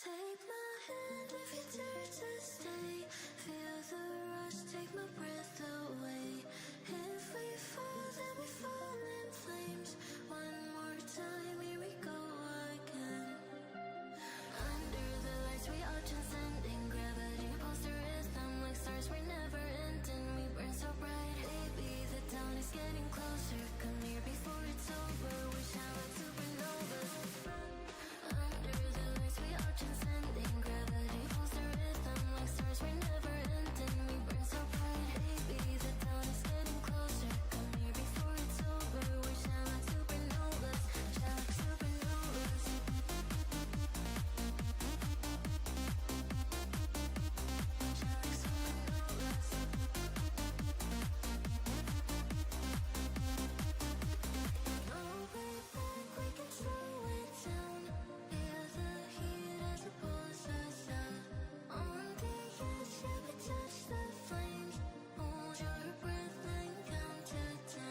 Take my hand if you dare to stay. Feel the rush, take my breath away. If we fall, then we fall in flames. One more time, here we go again. Under the lights, we are transcending gravity. Pulse the rhythm like stars, we're never ending. We burn so bright, baby, the dawn is getting closer. Come here before it's over, we shine like supernovas. Under the lights, we are transcending gravity. Pulse the rhythm like stars, we're never ending. We burn so bright, baby, the dawn is getting closer. Come here before it's over, we shine like supernovas. Shine like supernovas. Shine like supernovas. No way back, we can slow it down. Feel the heat as it pulls us out. On the edge, yeah, we touch the flames. Hold your breath and count to 10.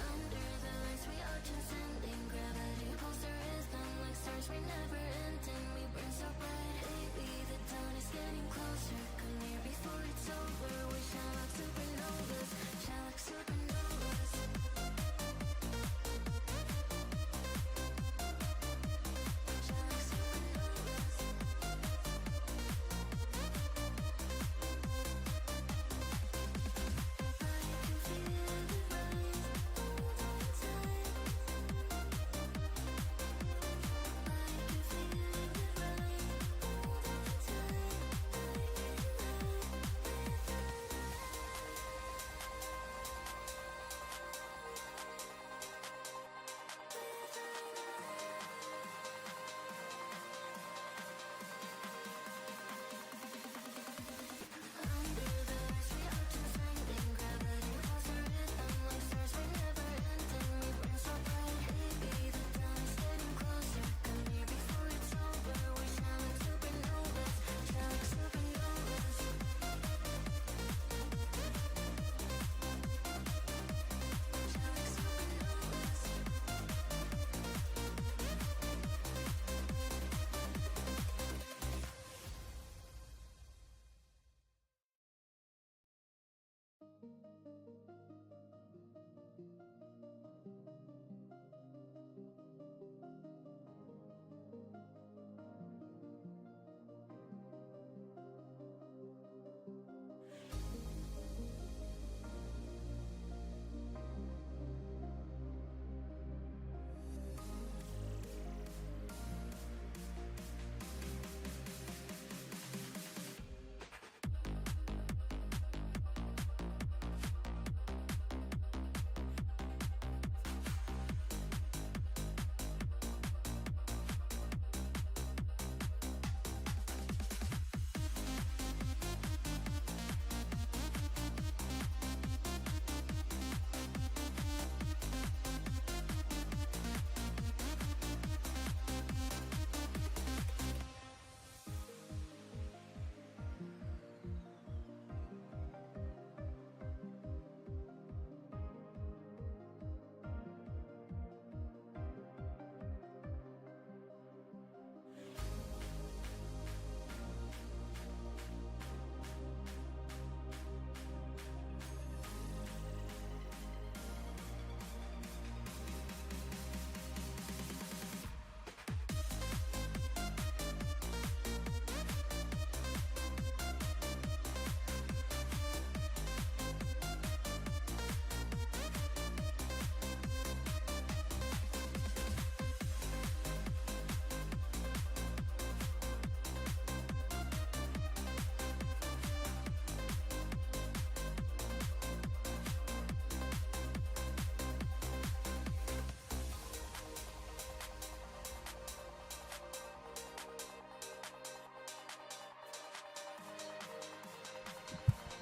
Under the lights, we are transcending gravity. Pulse the rhythm like stars, we're never ending. We burn so bright, baby, the dawn is getting closer. Come here before it's over, we shine like supernovas. Shine like supernovas. Shine like supernovas. I can feel it rise, hold on tight. I can feel it rise, hold on tight. Under the lights, we are transcending gravity. Pulse the rhythm like stars, we're never ending. We burn so bright, baby, the dawn is getting closer. Come here before it's over, we shine like supernovas. Shine like supernovas. Shine like supernovas.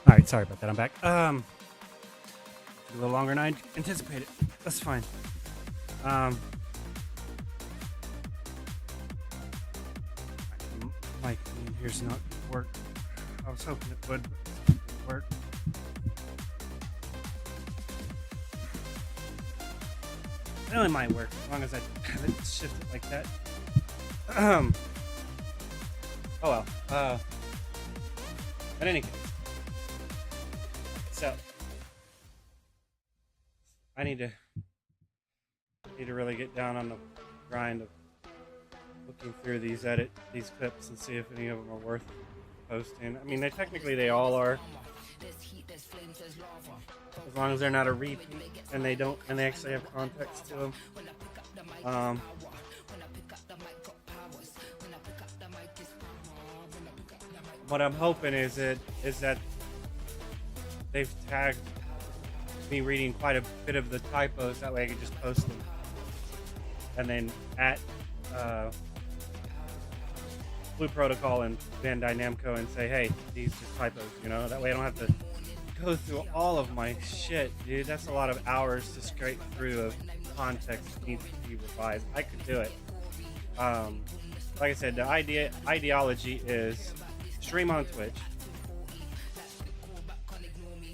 All right, sorry about that. I'm back. A little longer than I anticipated. That's fine. Mic in here's not work. I was hoping it would, but it didn't work. It only might work as long as I have it shifted like that. Oh well. In any case, so I need to really get down on the grind of looking through these clips and see if any of them are worth posting. I mean, they all are, as long as they're not a repeat and they actually have context to them. What I'm hoping is that they've tagged me reading quite a bit of the typos. That way I can just post them, and then at Blue Protocol and Bandai Namco and say, hey, these are typos. You know, that way I don't have to go through all of my shit, dude. That's a lot of hours to scrape through of context that needs to be revised. I could do it. Like I said, the ideology is stream on Twitch,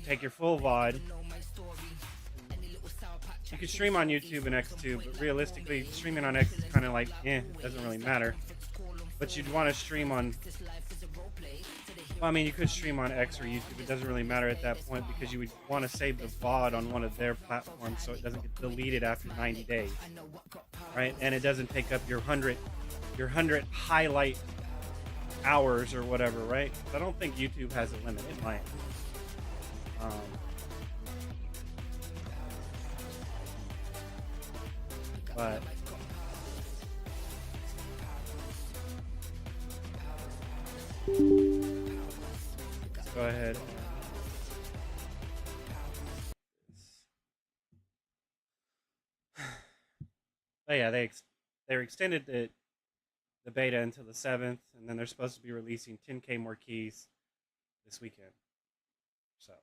take your full VOD. You can stream on YouTube and X too, but realistically, streaming on X is kind of like, it doesn't really matter. But you'd want to stream on, well, I mean, you could stream on X or YouTube. It doesn't really matter at that point because you would want to save the VOD on one of their platforms so it doesn't get deleted after 90 days, right? And it doesn't take up your 100 highlight hours or whatever, right? I don't think YouTube has a limit. It might. But let's go ahead. Oh yeah, they extended the beta until the 7th, and then they're supposed to be releasing 10K more keys this weekend. So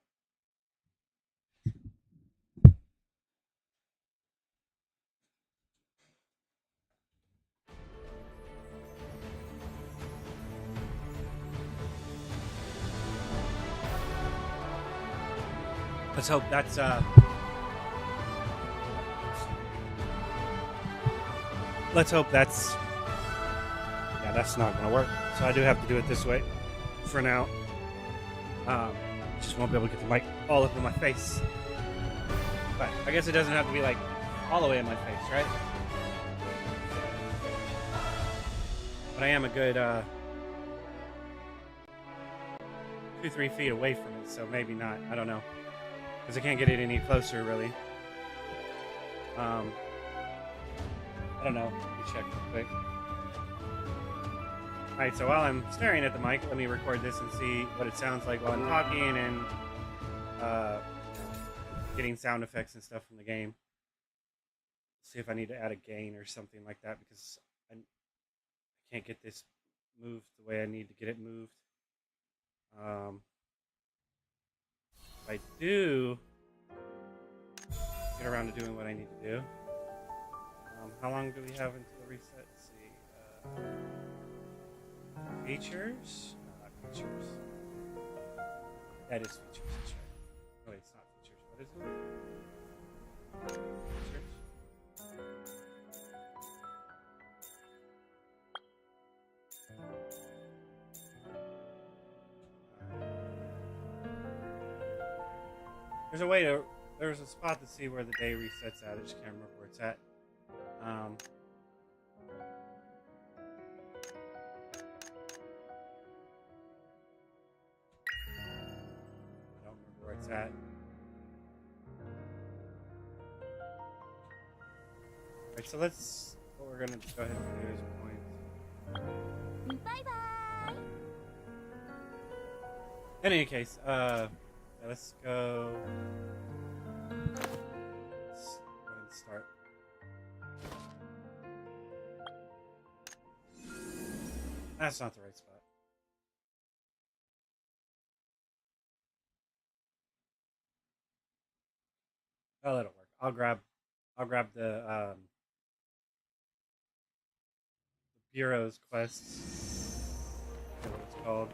let's hope that's yeah, that's not gonna work. So I do have to do it this way for now. Just won't be able to get the mic all up in my face. But I guess it doesn't have to be like all the way in my face, right? But I am a good 2-3 feet away from it, so maybe not. I don't know, because I can't get it any closer, really. I don't know. Let me check real quick. Alright, so while I'm staring at the mic, let me record this and see what it sounds like while I'm talking and getting sound effects and stuff from the game. See if I need to add a gain or something like that, because I can't get this moved the way I need to get it moved. If I do get around to doing what I need to do. How long do we have until the reset? Let's see. Features? No, not features. That is features. That's right. Oh, wait, it's not features. What is it? Features? There's a spot to see where the day resets at. I just can't remember where it's at. I don't remember where it's at. Alright, so what we're gonna go ahead and do is point. Bye bye. In any case, let's go. Let's go ahead and start. That's not the right spot. Oh, that'll work. I'll grab the Bureau's quests. I don't know what it's called.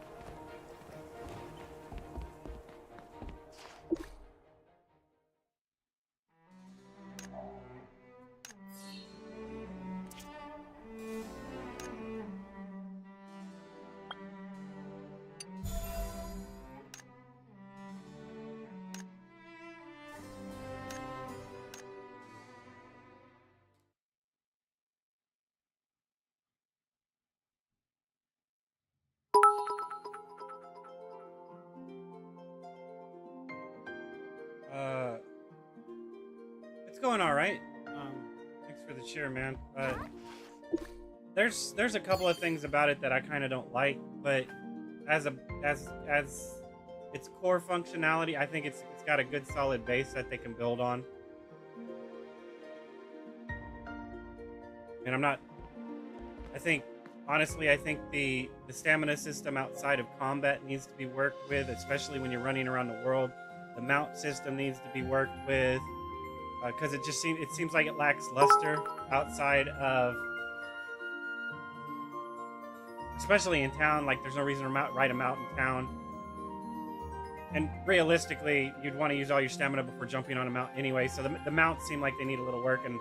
It's going all right. Thanks for the cheer, man. There's a couple of things about it that I kind of don't like, but as a as its core functionality, I think it's got a good solid base that they can build on. And I'm not. I think honestly, I think the stamina system outside of combat needs to be worked with, especially when you're running around the world. The mount system needs to be worked with because it seems like it lacks luster outside of, especially in town. Like there's no reason to ride a mount in town. And realistically, you'd want to use all your stamina before jumping on a mount anyway. So the mounts seem like they need a little work, and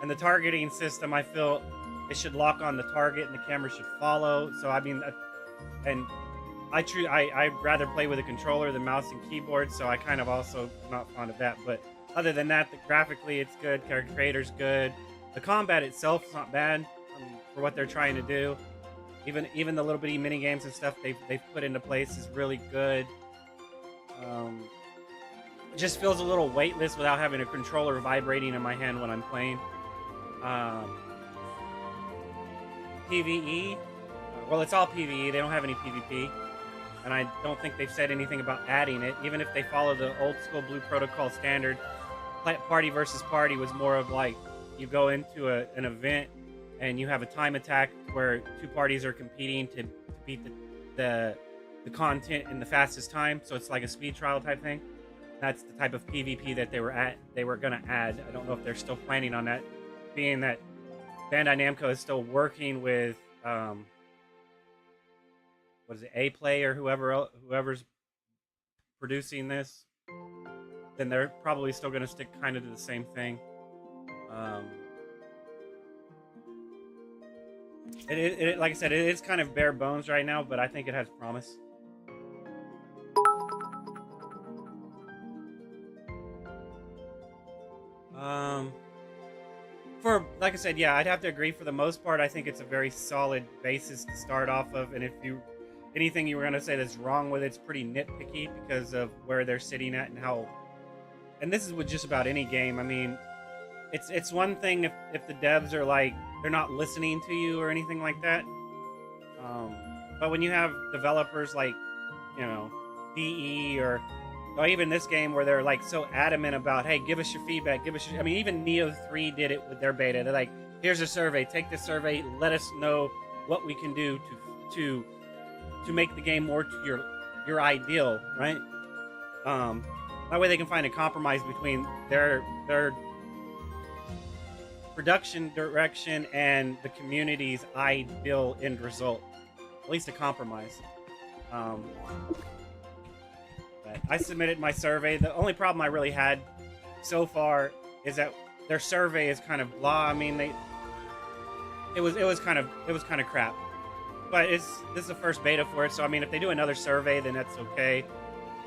the targeting system, I feel it should lock on the target and the camera should follow. So I mean, and I'd rather play with a controller than mouse and keyboard. So I kind of also not fond of that. But other than that, graphically it's good. Character creator's good. The combat itself is not bad for what they're trying to do. Even the little bitty mini games and stuff they've put into place is really good. It just feels a little weightless without having a controller vibrating in my hand when I'm playing. PvE, well, it's all PvE. They don't have any PvP, and I don't think they've said anything about adding it. Even if they follow the old school Blue Protocol standard, party versus party was more of like you go into an event and you have a time attack where two parties are competing to beat the content in the fastest time. So it's like a speed trial type thing. That's the type of PvP that they were gonna add. I don't know if they're still planning on that, being that Bandai Namco is still working with what is it, A-Play or whoever's producing this. Then they're probably still gonna stick kind of to the same thing. Like I said, it is kind of bare bones right now, but I think it has promise. Like I said, yeah, I'd have to agree. For the most part, I think it's a very solid basis to start off of. And if anything you were gonna say that's wrong with it's pretty nitpicky because of where they're sitting at and how. And this is with just about any game. I mean, it's one thing if the devs are like they're not listening to you or anything like that. But when you have developers like, DE or even this game where they're like so adamant about, hey, give us your feedback, I mean, even Neo 3 did it with their beta. They're like, here's a survey, take this survey, let us know what we can do to make the game more to your ideal, right? That way they can find a compromise between their production direction and the community's ideal end result. At least a compromise. But I submitted my survey. The only problem I really had so far is that their survey is kind of blah. I mean, it was kind of crap. But this is the first beta for it, so I mean, if they do another survey, then that's okay.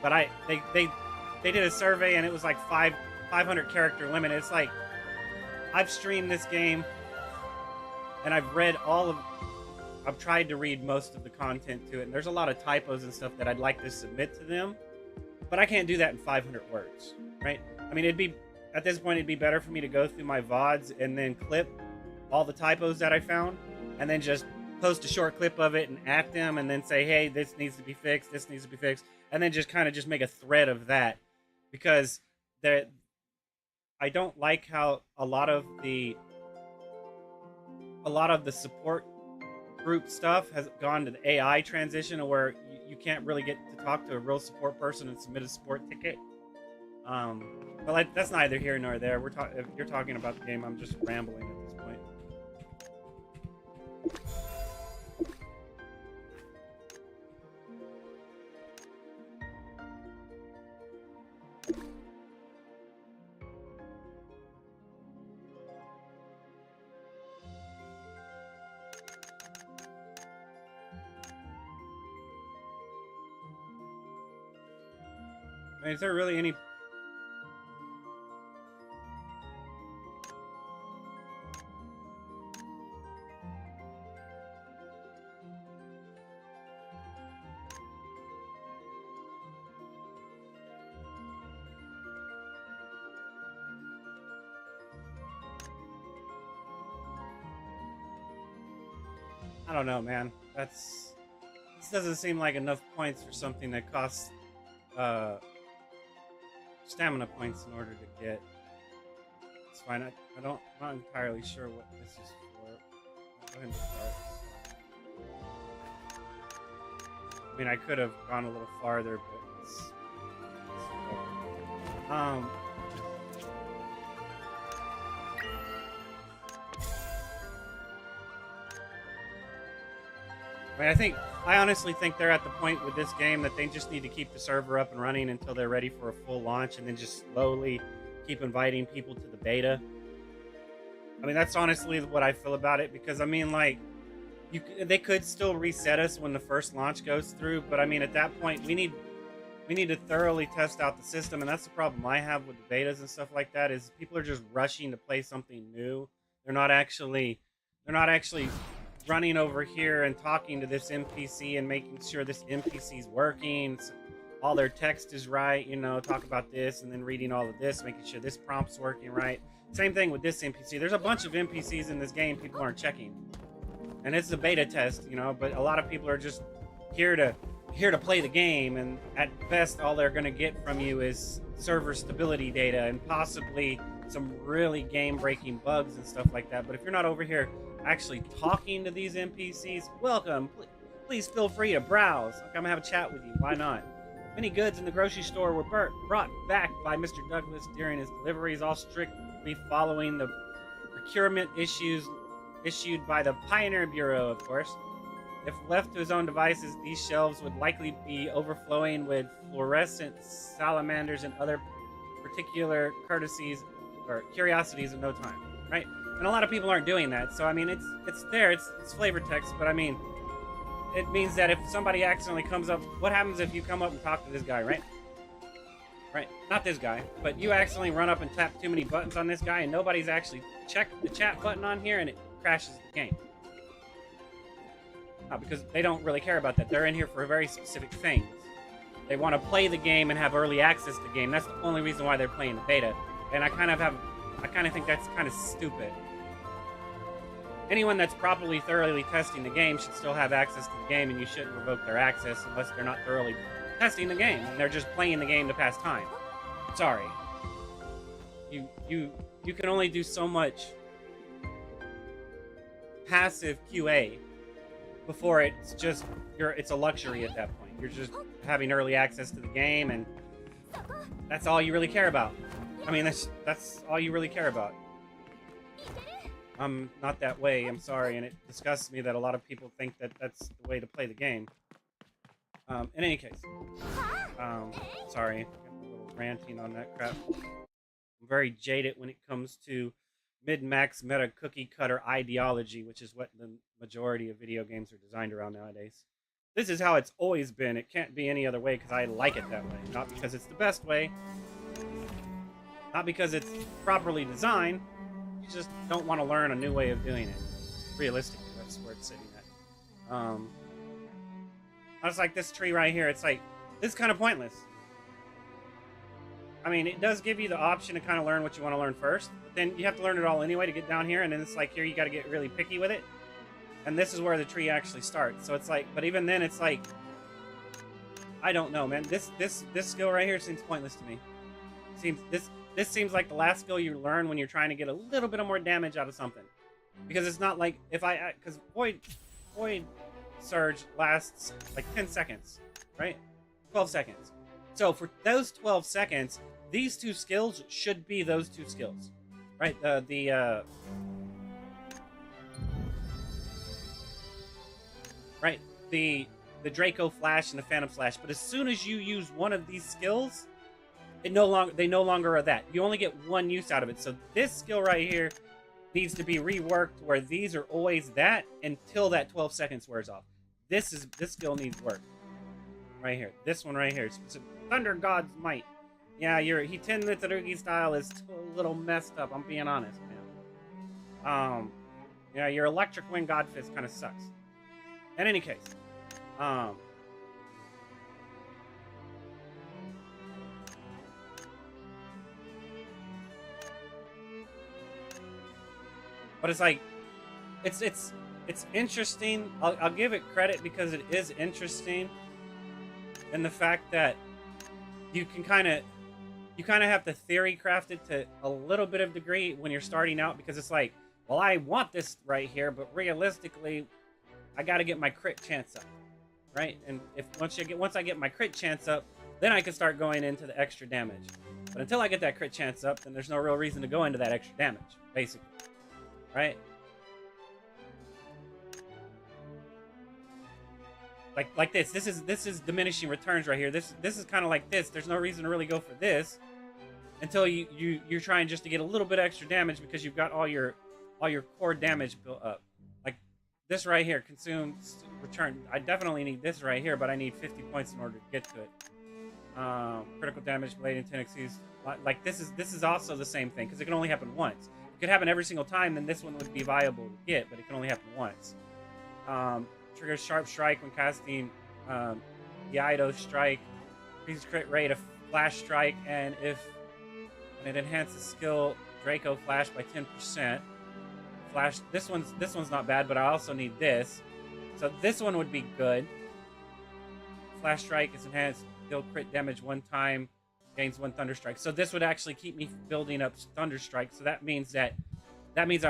But they did a survey and it was like 500 character limit. It's like, I've streamed this game and I've tried to read most of the content to it, and there's a lot of typos and stuff that I'd like to submit to them, but I can't do that in 500 words, right? I mean, at this point, it'd be better for me to go through my VODs and then clip all the typos that I found, and then just post a short clip of it and at them, and then say, hey, this needs to be fixed, this needs to be fixed, and then just kind of just make a thread of that, because I don't like how a lot of the support group stuff has gone to the AI transition, where you can't really get to talk to a real support person and submit a support ticket. But that's neither here nor there. If you're talking about the game, I'm just rambling at this point. I mean, is there really any... I don't know, man. This doesn't seem like enough points for something that costs uh, stamina points in order to get. It's fine. I'm not entirely sure what this is for. I'll go ahead and start. I mean, I could have gone a little farther, but it's I mean, I honestly think they're at the point with this game that they just need to keep the server up and running until they're ready for a full launch, and then just slowly keep inviting people to the beta. I mean, that's honestly what I feel about it, because I mean, like, they could still reset us when the first launch goes through, but I mean, at that point, we need to thoroughly test out the system, and that's the problem I have with the betas and stuff like that. Is people are just rushing to play something new. They're not actually running over here and talking to this NPC and making sure this NPC is working. All their text is right, talk about this, and then reading all of this, making sure this prompt's working right. Same thing with this NPC. There's a bunch of NPCs in this game people aren't checking. And it's a beta test, but a lot of people are just here to play the game, and at best all they're going to get from you is server stability data and possibly some really game-breaking bugs and stuff like that. But if you're not over here actually talking to these NPCs, welcome. Please feel free to browse. I'll come have a chat with you. Why not? Many goods in the grocery store were brought back by Mr. Douglas during his deliveries, all strictly following the procurement issues issued by the Pioneer Bureau, of course. If left to his own devices, these shelves would likely be overflowing with fluorescent salamanders and other particular curiosities in no time, right? And a lot of people aren't doing that, so I mean, it's there, it's flavor text, but I mean, it means that if somebody accidentally comes up, what happens if you come up and talk to this guy, right? Right, not this guy, but you accidentally run up and tap too many buttons on this guy, and nobody's actually checked the chat button on here, and it crashes the game. Because they don't really care about that. They're in here for very specific things. They want to play the game and have early access to the game. That's the only reason why they're playing the beta. And I kind of think that's kind of stupid. Anyone that's properly thoroughly testing the game should still have access to the game, and you shouldn't revoke their access unless they're not thoroughly testing the game and they're just playing the game to pass time. Sorry. You can only do so much passive QA before it's a luxury at that point. You're just having early access to the game, and that's all you really care about. I mean, that's all you really care about. I'm not that way, I'm sorry, and it disgusts me that a lot of people think that that's the way to play the game. In any case, sorry, I'm a little ranting on that crap. I'm very jaded when it comes to mid-max meta cookie-cutter ideology, which is what the majority of video games are designed around nowadays. This is how it's always been. It can't be any other way because I like it that way. Not because it's the best way. Not because it's properly designed. You just don't want to learn a new way of doing it. Realistically, that's where it's sitting at. I was like, this tree right here, it's like, this is kind of pointless. I mean, it does give you the option to kind of learn what you want to learn first, but then you have to learn it all anyway to get down here, and then it's like, here you got to get really picky with it. And this is where the tree actually starts. So it's like, but even then, it's like, I don't know, man. This skill right here seems pointless to me. This seems like the last skill you learn when you're trying to get a little bit of more damage out of something. Because it's not like, because Void Surge lasts like 10 seconds, right? 12 seconds. So for those 12 seconds, these two skills should be those two skills, right? Right, the Draco Flash and the Phantom Slash. But as soon as you use one of these skills, they no longer are that. You only get one use out of it. So this skill right here needs to be reworked where these are always that until that 12 seconds wears off. This skill needs work. Right here. This one right here. Thunder God's Might. Yeah, Hiten Mitsurugi style is a little messed up, I'm being honest, man. Yeah, your Electric Wind God Fist kind of sucks. In any case, but it's like, it's it's interesting. I'll give it credit because it is interesting, and the fact that you can kind of have to theory craft it to a little bit of degree when you're starting out, because it's like, well, I want this right here, but realistically, I got to get my crit chance up, right? And if once I get my crit chance up, then I can start going into the extra damage. But until I get that crit chance up, then there's no real reason to go into that extra damage, basically, right? Like this. This is diminishing returns right here. This is kind of like this. There's no reason to really go for this until you're trying just to get a little bit extra damage because you've got all your core damage built up. Like this right here, consume return. I definitely need this right here, but I need 50 points in order to get to it. Critical damage, blade intent exceeds. Like this is also the same thing because it can only happen once. It could happen every single time, then this one would be viable to get, but it can only happen once. Triggers sharp strike when casting Gyaido strike. Increases crit rate of flash strike, and it enhances skill Draco flash by 10%. Flash. This one's not bad, but I also need this. So this one would be good. Flash strike is enhanced. Deal crit damage one time. Gains one thunder strike. So this would actually keep me building up thunder strike. So that means I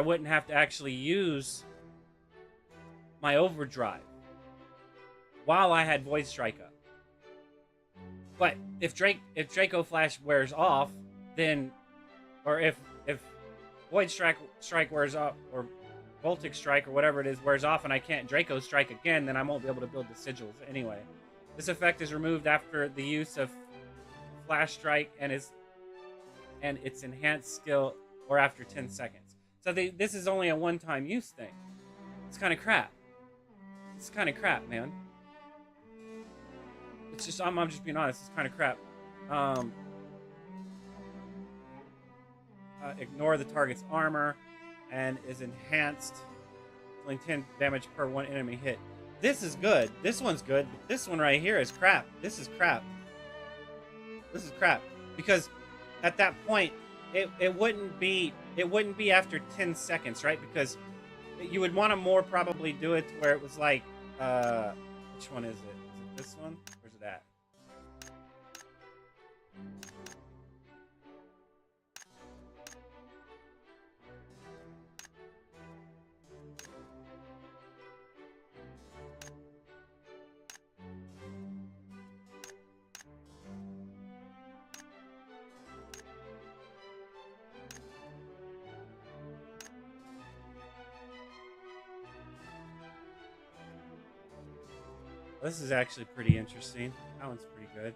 wouldn't have to actually use my overdrive while I had void strike up. But if Draco flash wears off, then, or if void strike wears off, or Voltic strike or whatever it is wears off, and I can't Draco strike again, then I won't be able to build the sigils anyway. This effect is removed after the use of flash strike and its enhanced skill, or after 10 seconds. So this is only a one-time use thing. It's kind of crap. It's kind of crap, man. It's just, I'm just being honest, it's kind of crap. Ignore the target's armor and is enhanced, dealing 10 damage per one enemy hit. This is good. This one's good. But this one right here is crap. This is crap. This is crap. Because at that point, it wouldn't be after 10 seconds, right? Because you would want to more probably do it where it was like, which one is it? Is it this one? Where's it at? This is actually pretty interesting. That one's pretty good.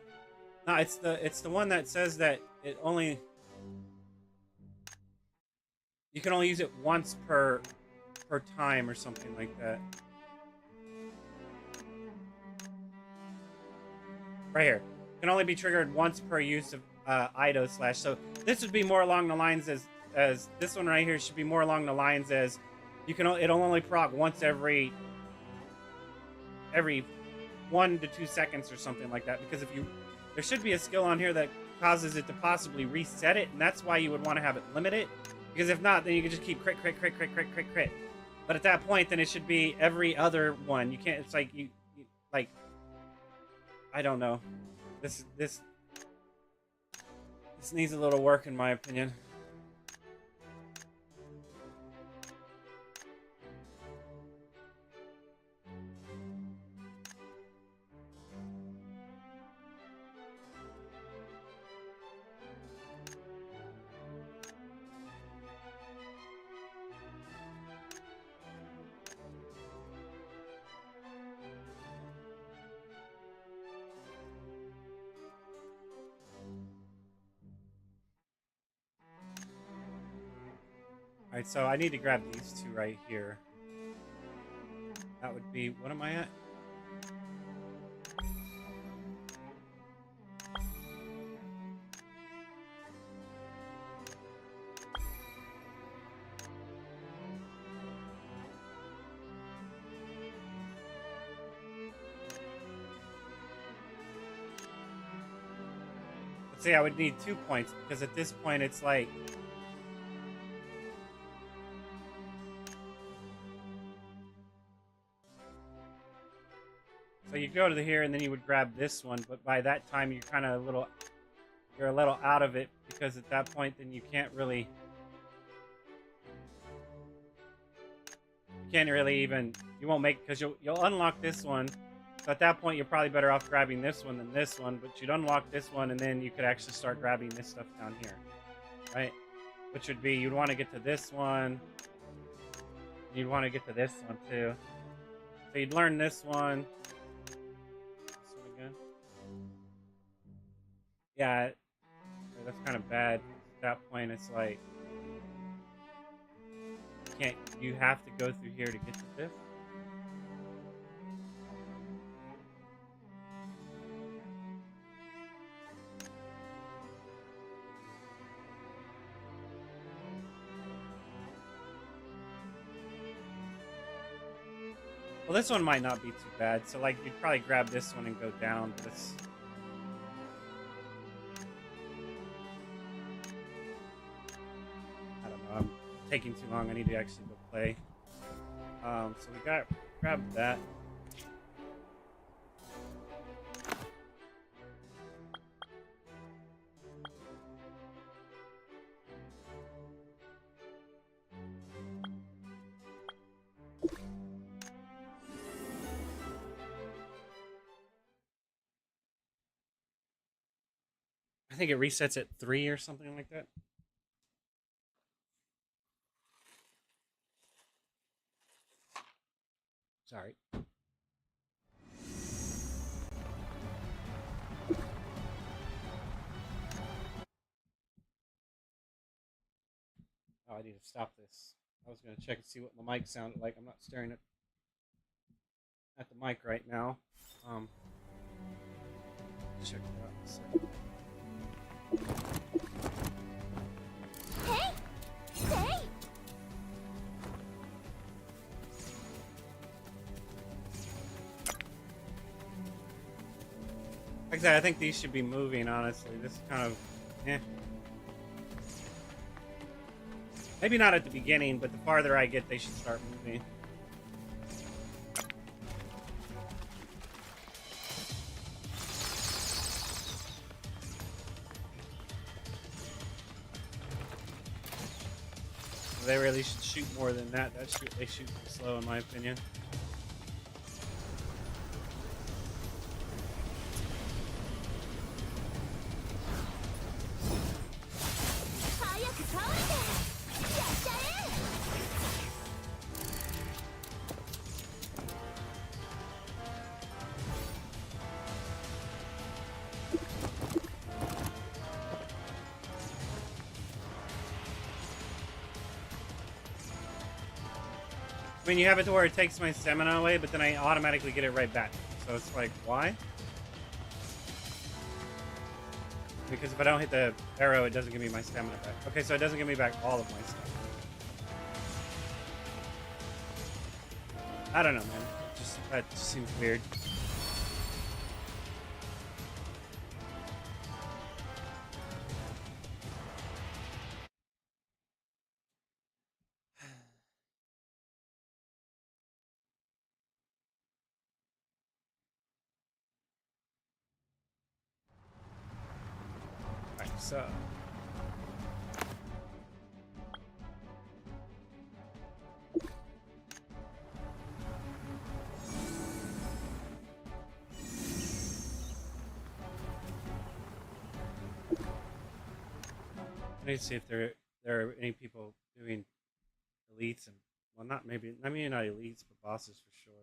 No, it's the one that says that it only, you can only use it once per time or something like that. Right here. Can only be triggered once per use of Ido slash. So this would be more along the lines as this one right here should be more along the lines as it'll only proc once every 1 to 2 seconds or something like that, because there should be a skill on here that causes it to possibly reset it, and that's why you would want to have it limited, because if not, then you can just keep crit. But at that point, then it should be every other one. You can't, it's like you like, I don't know. This needs a little work in my opinion. Alright, so I need to grab these two right here. That would be, what am I at? Let's say I would need 2 points, because at this point it's like, So you go to the here, and then you would grab this one, but by that time you're kind of you're a little out of it, because at that point then you can't really even, you won't make, because you'll unlock this one. So at that point you're probably better off grabbing this one than this one, but you'd unlock this one and then you could actually start grabbing this stuff down here, right? Which would be, you'd want to get to this one, you'd want to get to this one too. So you'd learn this one. This one again. Yeah, that's kind of bad. At that point, it's like you have to go through here to get to this. Well, this one might not be too bad. So, like, you'd probably grab this one and go down. But it's... I don't know. I'm taking too long. I need to actually go play. So we grabbed that. I think it resets at 3 or something like that. Sorry. Oh, I need to stop this. I was going to check and see what the mic sounded like. I'm not staring at the mic right now. Check it out in a second. Hey! Hey! Like I said, I think these should be moving, honestly. This is kind of, eh. Maybe not at the beginning, but the farther I get, they should start moving. They really should shoot more than that. They shoot too slow, in my opinion. I mean, you have it to where it takes my stamina away, but then I automatically get it right back. So it's like, why? Because if I don't hit the arrow, it doesn't give me my stamina back. Okay, so it doesn't give me back all of my stuff. I don't know, man. That just seems weird. Alright, so... I need to see if there are any people doing elites and, well, not maybe, I mean, not elites, but bosses for sure.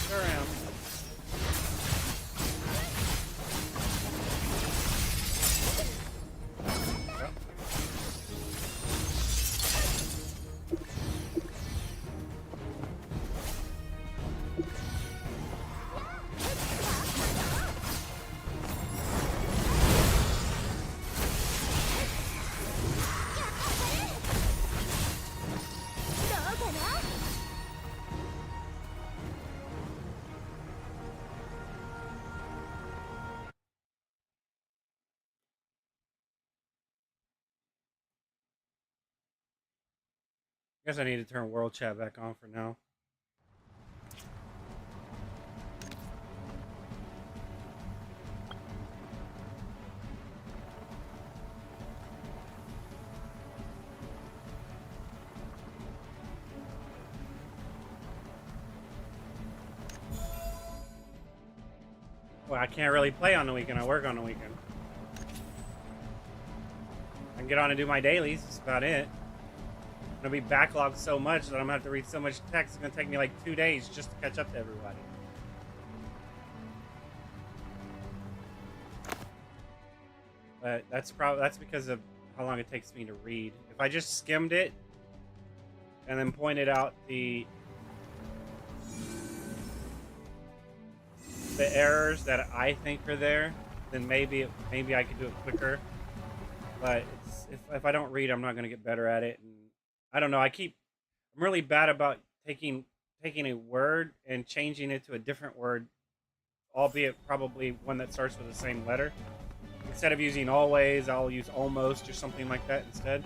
Sure am. Guess I need to turn world chat back on for now. Well, I can't really play on the weekend. I work on the weekend. I can get on and do my dailies. That's about it. I'm gonna be backlogged so much that I'm gonna have to read so much text. It's gonna take me like 2 days just to catch up to everybody. But that's because of how long it takes me to read. If I just skimmed it and then pointed out the errors that I think are there, then maybe I could do it quicker. But if I don't read, I'm not gonna get better at it. And I don't know. I'm really bad about taking a word and changing it to a different word, albeit probably one that starts with the same letter. Instead of using always, I'll use almost or something like that instead.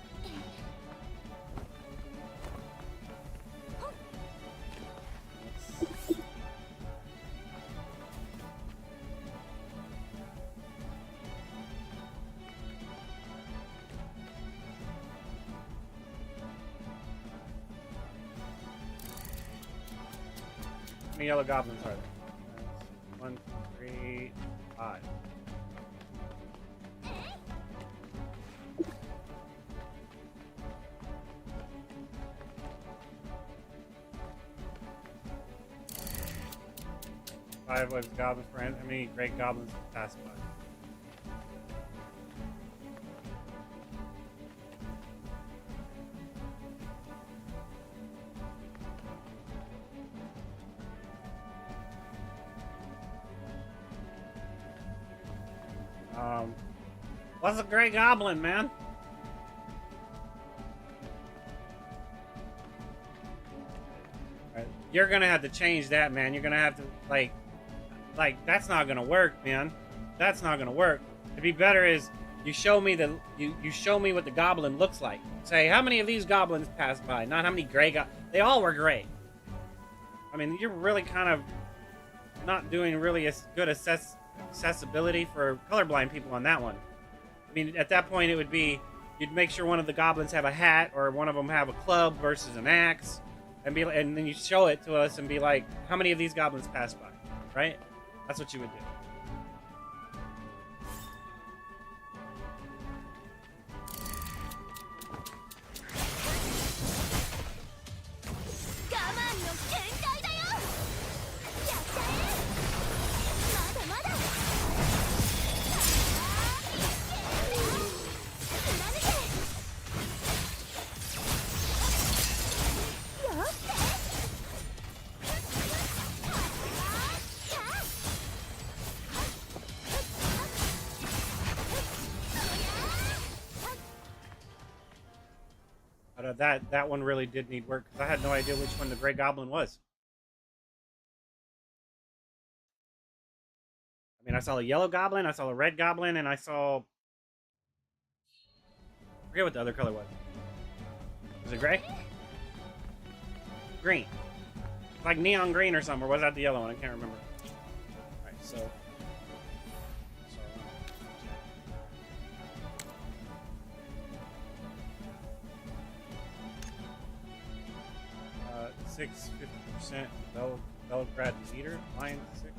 How many yellow goblins are there? 1, 2, 3, 5. Five waves of goblins for how many great goblins pass by? What's a great goblin, man? Right, you're gonna have to change that, man. You're gonna have to like that's not gonna work, man. That's not gonna work. To be better is you show me you show me what the goblin looks like. Say how many of these goblins passed by, not how many gray they all were gray. I mean, you're really kind of not doing really a good accessibility for colorblind people on that one. I mean, at that point, it would be you'd make sure one of the goblins have a hat or one of them have a club versus an axe, and then you show it to us and be like, how many of these goblins passed by, right? That's what you would do. That one really did need work because I had no idea which one the Gray Goblin was. I mean, I saw a yellow goblin, I saw a red goblin, and I forget what the other color was. Was it gray? Green. Like neon green or something, or was that the yellow one? I can't remember. Alright, so 50% Belgrade leader, line 6.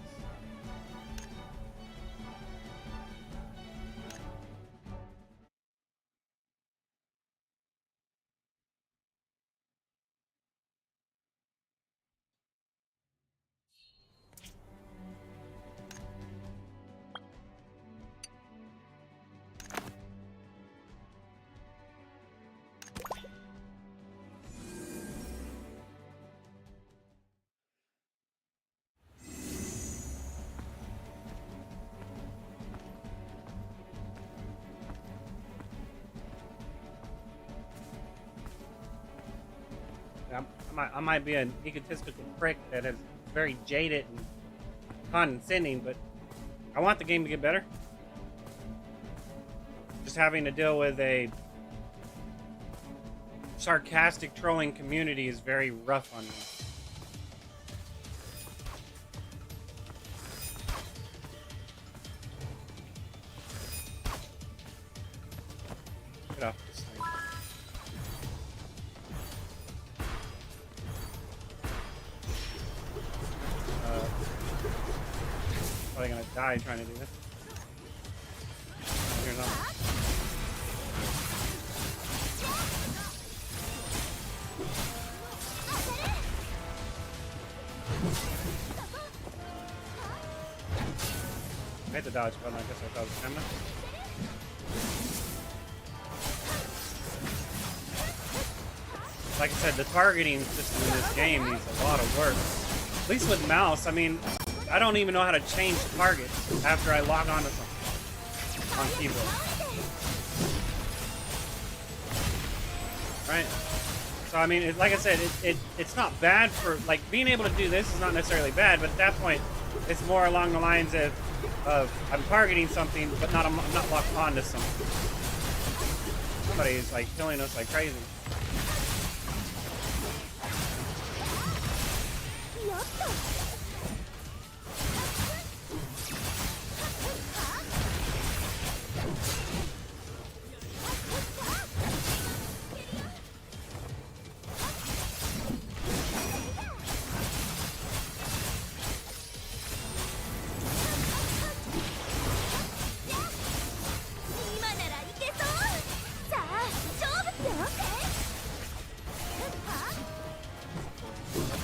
I might be an egotistical prick that is very jaded and condescending, but I want the game to get better. Just having to deal with a sarcastic trolling community is very rough on me. Get off this thing. Probably gonna die trying to do this. Here's on. I hit the dodge button. I guess I thought it was stamina. Like I said, the targeting system in this game needs a lot of work. At least with mouse, I mean, I don't even know how to change targets after I log on to something on keyboard. Right? So I mean, like I said, it's not bad for, like, being able to do this is not necessarily bad, but at that point, it's more along the lines of I'm targeting something, but I'm not locked onto something. Somebody is like killing us like crazy.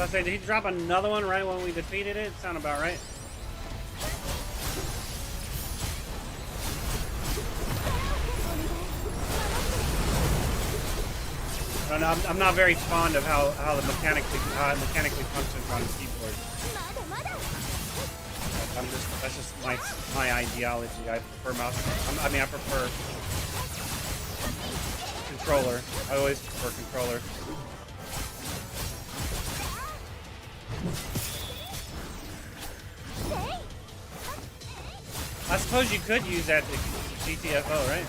I say, did he drop another one right when we defeated it? Sound about right. I don't know, I'm not very fond of how the mechanically functions on the keyboard. That's just my ideology. I prefer mouse. I prefer controller. I always prefer controller. I suppose you could use that to GTFO, right?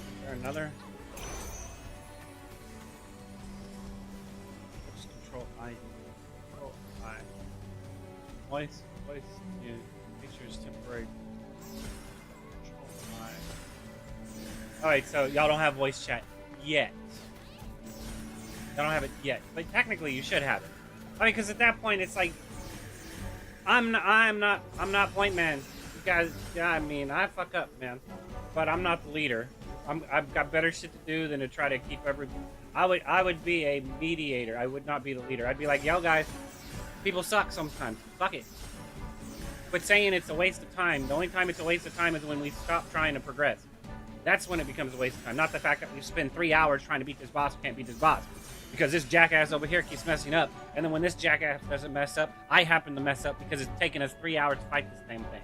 Is there another? Just control I. Control I. Voice, yeah. Features temporary. Control I. Alright, so y'all don't have voice chat yet. Y'all don't have it yet, but technically you should have it. I mean, because at that point it's like, I'm not point man. You guys, yeah, I mean, I fuck up, man, but I'm not the leader. I've got better shit to do than to try to keep I would be a mediator. I would not be the leader. I'd be like, yo guys, people suck sometimes. Fuck it. Quit saying it's a waste of time. The only time it's a waste of time is when we stop trying to progress. That's when it becomes a waste of time. Not the fact that we spend 3 hours trying to beat this boss, can't beat this boss. Because this jackass over here keeps messing up. And then when this jackass doesn't mess up, I happen to mess up because it's taken us 3 hours to fight this same thing.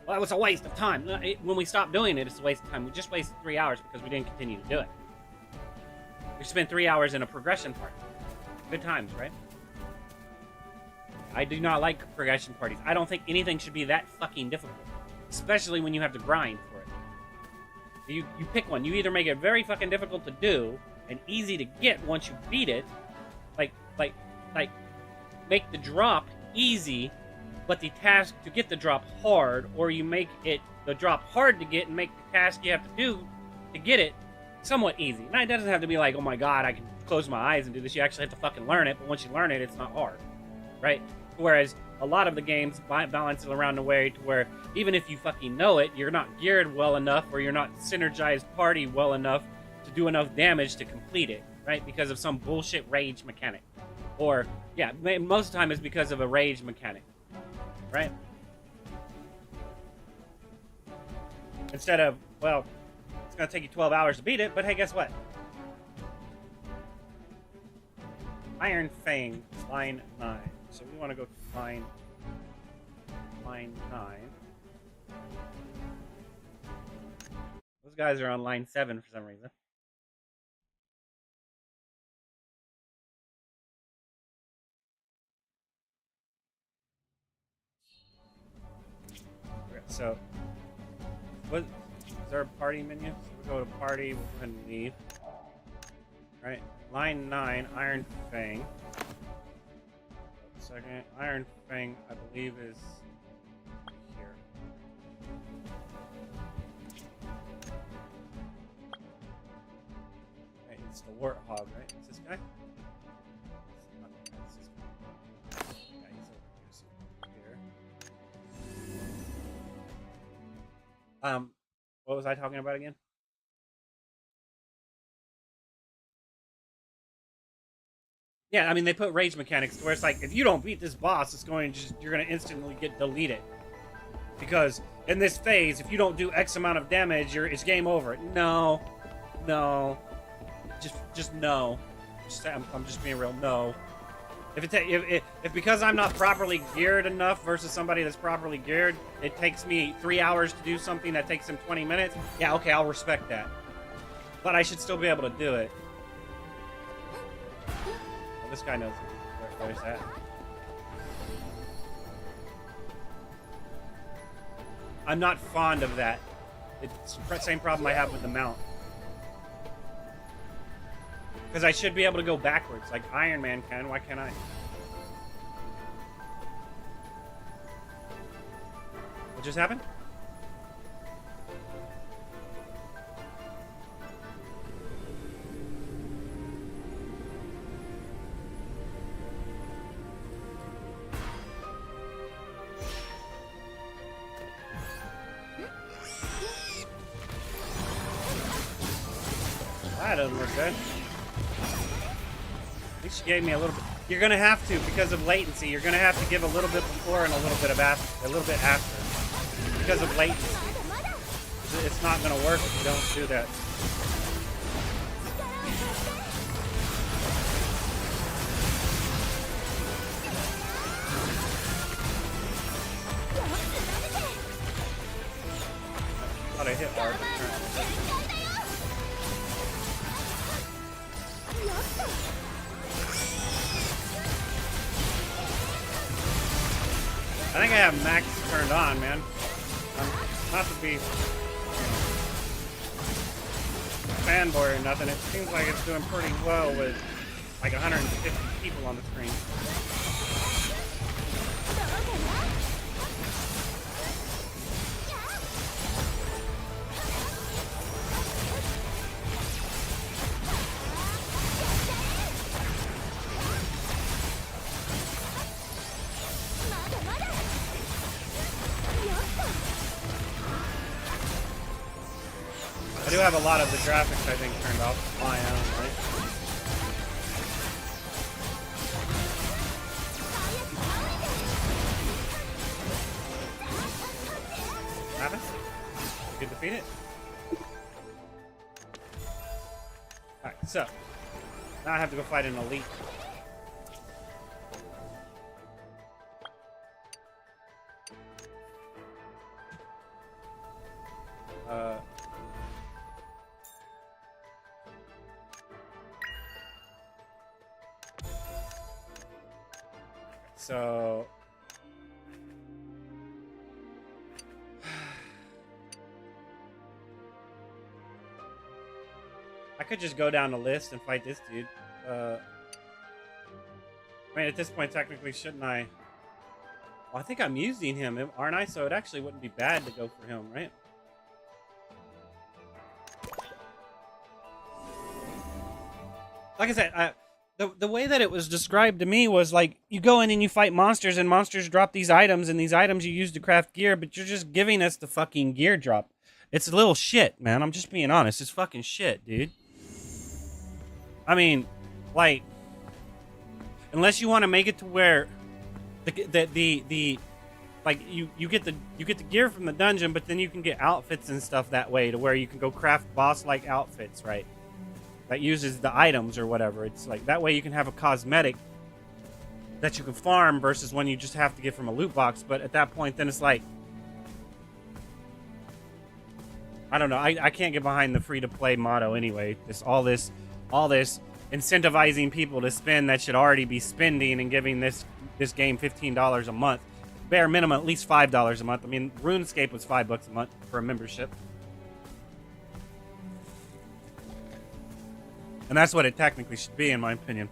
Well, that was a waste of time. When we stop doing it, it's a waste of time. We just wasted 3 hours because we didn't continue to do it. We spent 3 hours in a progression part. Good times, right? I do not like progression parties. I don't think anything should be that fucking difficult. Especially when you have to grind for it. You pick one. You either make it very fucking difficult to do and easy to get once you beat it. Like make the drop easy, but the task to get the drop hard, or you make it the drop hard to get and make the task you have to do to get it somewhat easy. Now, it doesn't have to be like, oh my god, I can close my eyes and do this. You actually have to fucking learn it, but once you learn it, it's not hard, right? Whereas a lot of the games balance it around the way to where even if you fucking know it, you're not geared well enough, or you're not synergized party well enough to do enough damage to complete it, right? Because of some bullshit rage mechanic. Or, yeah, most of the time it's because of a rage mechanic, right? Instead of It's gonna take you 12 hours to beat it, but hey, guess what? Iron Fang, line 9. So we want to go to line 9. Those guys are on line 7 for some reason. Okay, so, what is there a party menu? So we'll go to party, we'll go ahead and leave. Alright, line 9, Iron Fang. Second, Iron Fang, I believe, is here. Okay, it's the Warthog, right? It's this guy? It's this guy. Yeah, he's over here. What was I talking about again? Yeah, I mean, they put rage mechanics where it's like, if you don't beat this boss, you're going to instantly get deleted. Because in this phase, if you don't do X amount of damage, it's game over. No. Just no. I'm just being real. No. If because I'm not properly geared enough versus somebody that's properly geared, it takes me 3 hours to do something that takes him 20 minutes. Yeah, okay, I'll respect that. But I should still be able to do it. Well, this guy knows where he's at. I'm not fond of that. It's the same problem I have with the mount. Because I should be able to go backwards, like Iron Man can. Why can't I? What just happened? That doesn't look good. At least you gave me a little bit. You're gonna have to, because of latency. You're gonna have to give a little bit before and a little bit after, because of latency. It's not gonna work if you don't do that. I thought I hit R. I think I have max turned on, man. Not to be fanboy or nothing. It seems like it's doing pretty well with like 150 people on the screen. I do have a lot of the graphics, I think, turned off on my own, right? What happened? You can defeat it? Alright, so now I have to go fight an elite. So I could just go down the list and fight this dude. I mean, at this point, technically, shouldn't I? Well, I think I'm using him, aren't I? So it actually wouldn't be bad to go for him, right? Like I said, the way that it was described to me was like, you go in and you fight monsters, and monsters drop these items, and these items you use to craft gear, but you're just giving us the fucking gear drop. It's a little shit, man. I'm just being honest. It's fucking shit, dude. I mean, like, unless you want to make it to where the like you get the gear from the dungeon, but then you can get outfits and stuff that way to where you can go craft boss like outfits, right? That uses the items or whatever. It's like that way you can have a cosmetic that you can farm versus one you just have to get from a loot box. But at that point, then it's like, I don't know. I can't get behind the free to play motto anyway. All this incentivizing people to spend that should already be spending and giving this game $15 a month, bare minimum at least $5 a month. I mean, RuneScape was $5 a month for a membership, and that's what it technically should be, in my opinion.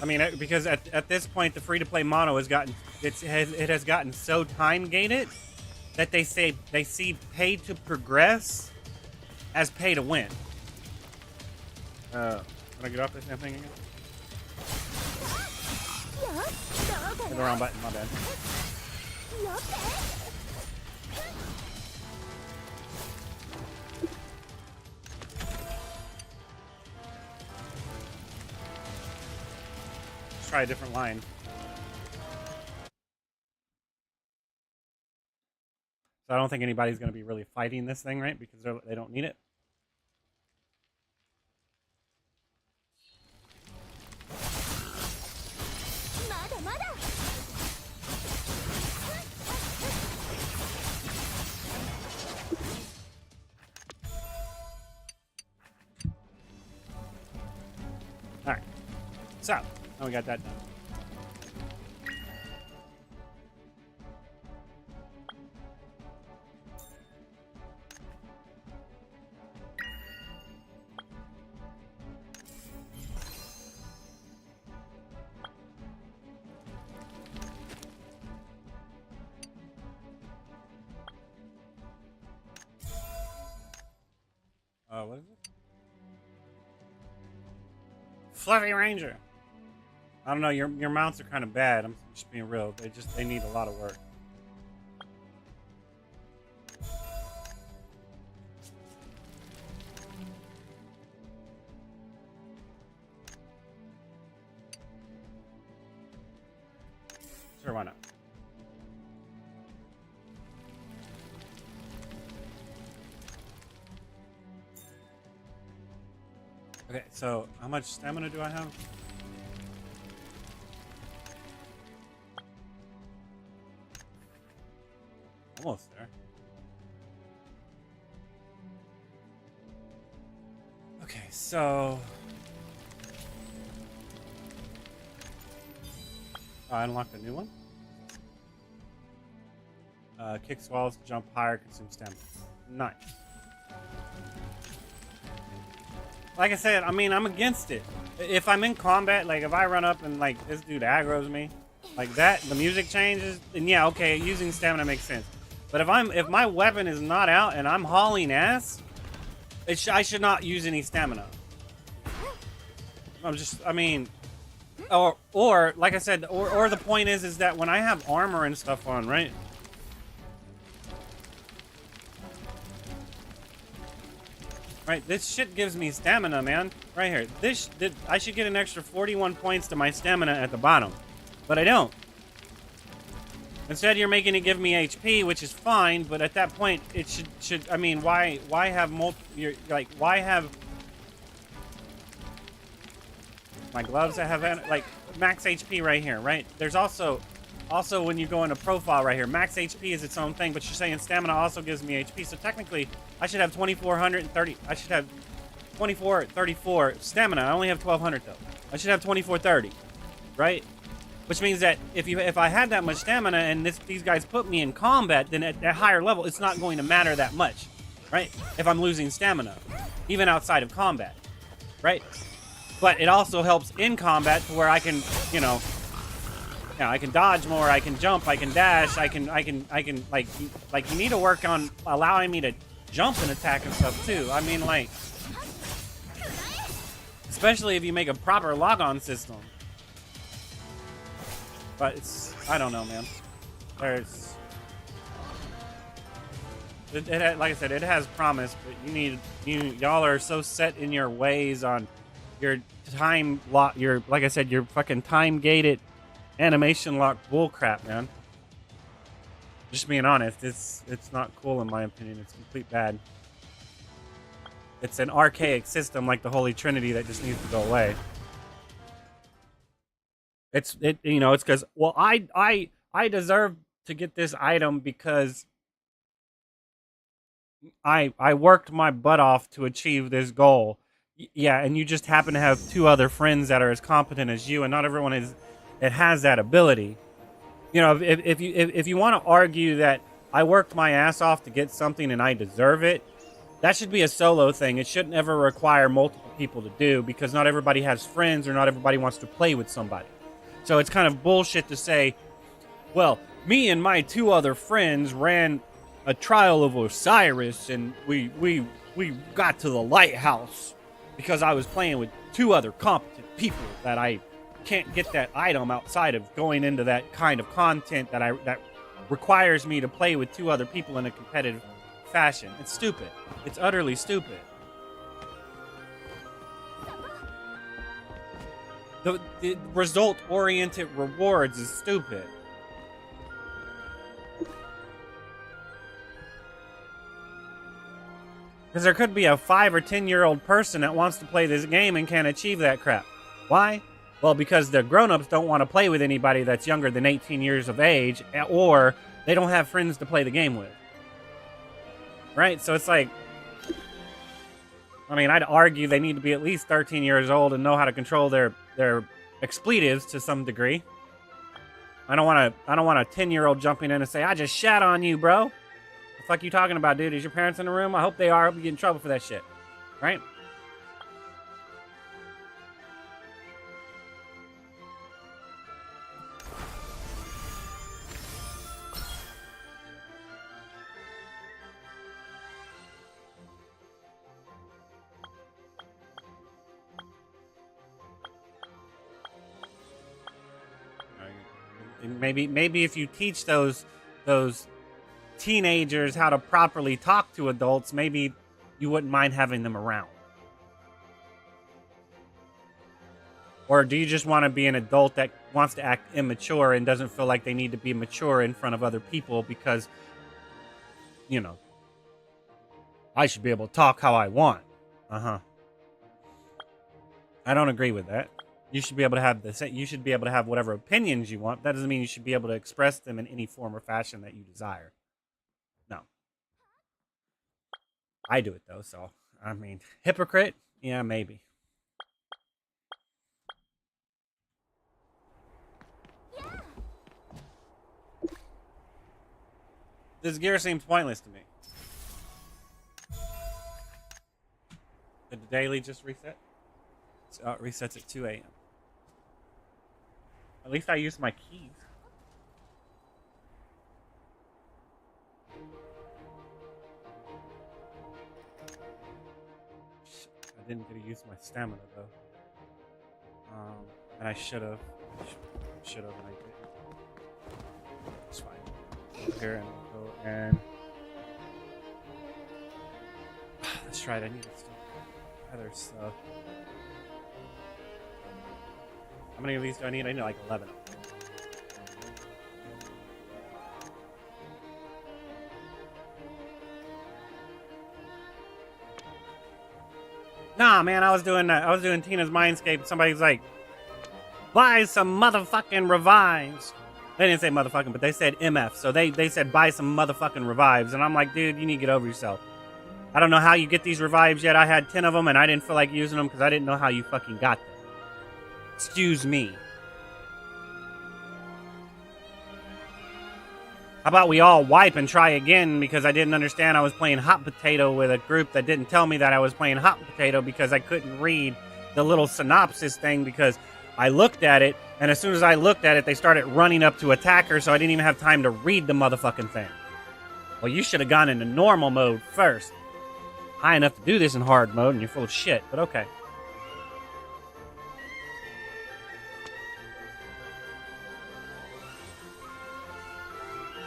I mean, because at this point, the free-to-play mono has gotten it has gotten so time-gated that they see pay to progress as pay to win. Can I get off this damn thing again? Hit the wrong button, my bad. Let's try a different line. So I don't think anybody's going to be really fighting this thing, right? Because they don't need it. All right. So, now we got that done. What is it? Fluffy Ranger. I don't know. Your mounts are kind of bad. I'm just being real. They need a lot of work. Sure, why not? Okay, so how much stamina do I have? Almost there. Okay, so I unlocked a new one. Kick swallows, jump higher, consume stamina. Nice. Like I said, I mean, I'm against it. If I'm in combat, like if I run up and like this dude aggroes me, like that, the music changes, then yeah, okay, using stamina makes sense. But if my weapon is not out and I'm hauling ass, I should not use any stamina. I mean, or like I said, or the point is that when I have armor and stuff on, right? Right, this shit gives me stamina, man. Right here. I should get an extra 41 points to my stamina at the bottom. But I don't. Instead, you're making it give me HP, which is fine, but at that point, it should I mean, why have why have my gloves that have, like, max HP right here, right? There's also when you go into profile right here, max HP is its own thing, but you're saying stamina also gives me HP, so technically, I should have 2,430. I should have 2,434 stamina. I only have 1,200 though. I should have 2,430, right? Which means that if I had that much stamina and these guys put me in combat, then at higher level, it's not going to matter that much, right? If I'm losing stamina, even outside of combat, right? But it also helps in combat to where I can, I can dodge more, I can jump, I can dash, I can like you need to work on allowing me to jump and attack and stuff too. I mean, like, especially if you make a proper log-on system. But I don't know, man. Like I said, it has promise, but y'all are so set in your ways on your time lock. Your like I said, your fucking time gated animation lock bullcrap, man. Just being honest, it's not cool in my opinion. It's complete bad. It's an archaic system like the Holy Trinity that just needs to go away. It's because well I deserve to get this item because I worked my butt off to achieve this goal. Yeah, and you just happen to have two other friends that are as competent as you, and not everyone has that ability. You know, if you want to argue that I worked my ass off to get something and I deserve it, that should be a solo thing. It shouldn't ever require multiple people to do because not everybody has friends or not everybody wants to play with somebody. So it's kind of bullshit to say, well, me and my two other friends ran a trial of Osiris and we got to the lighthouse because I was playing with two other competent people that I can't get that item outside of going into that kind of content that requires me to play with two other people in a competitive fashion. It's stupid. It's utterly stupid. The result-oriented rewards is stupid. Because there could be a 5 or 10-year-old person that wants to play this game and can't achieve that crap. Why? Well, because the grown-ups don't want to play with anybody that's younger than 18 years of age, or they don't have friends to play the game with. Right? So it's like, I mean, I'd argue they need to be at least 13 years old and know how to control their expletives to some degree. I don't want a 10-year-old jumping in and say, I just shat on you, bro. The fuck you talking about, dude? Is your parents in the room? I hope they are. I hope you get in trouble for that shit. Right? Maybe if you teach those teenagers how to properly talk to adults, maybe you wouldn't mind having them around. Or do you just want to be an adult that wants to act immature and doesn't feel like they need to be mature in front of other people because, you know, I should be able to talk how I want. I don't agree with that. You should be able to have you should be able to have whatever opinions you want. That doesn't mean you should be able to express them in any form or fashion that you desire. No. I do it though, so I mean, hypocrite? Yeah, maybe. Yeah. This gear seems pointless to me. Did the daily just reset? So it resets at 2 a.m. At least I used my keys. I didn't get to use my stamina though. And I should have. Should have, and I didn't. It's fine. Go here and go and. That's right. I need to still other stuff. How many of these do I need? I need like 11 of them. Nah, man, I was doing Tina's Mindscape. Somebody's like, buy some motherfucking revives. They didn't say motherfucking, but they said MF. So they said buy some motherfucking revives. And I'm like, dude, you need to get over yourself. I don't know how you get these revives yet. I had 10 of them and I didn't feel like using them because I didn't know how you fucking got them. Excuse me. How about we all wipe and try again because I didn't understand I was playing hot potato with a group that didn't tell me that I was playing hot potato because I couldn't read the little synopsis thing because I looked at it and as soon as I looked at it, they started running up to attack her so I didn't even have time to read the motherfucking thing. Well, you should have gone into normal mode first. High enough to do this in hard mode and you're full of shit, but okay.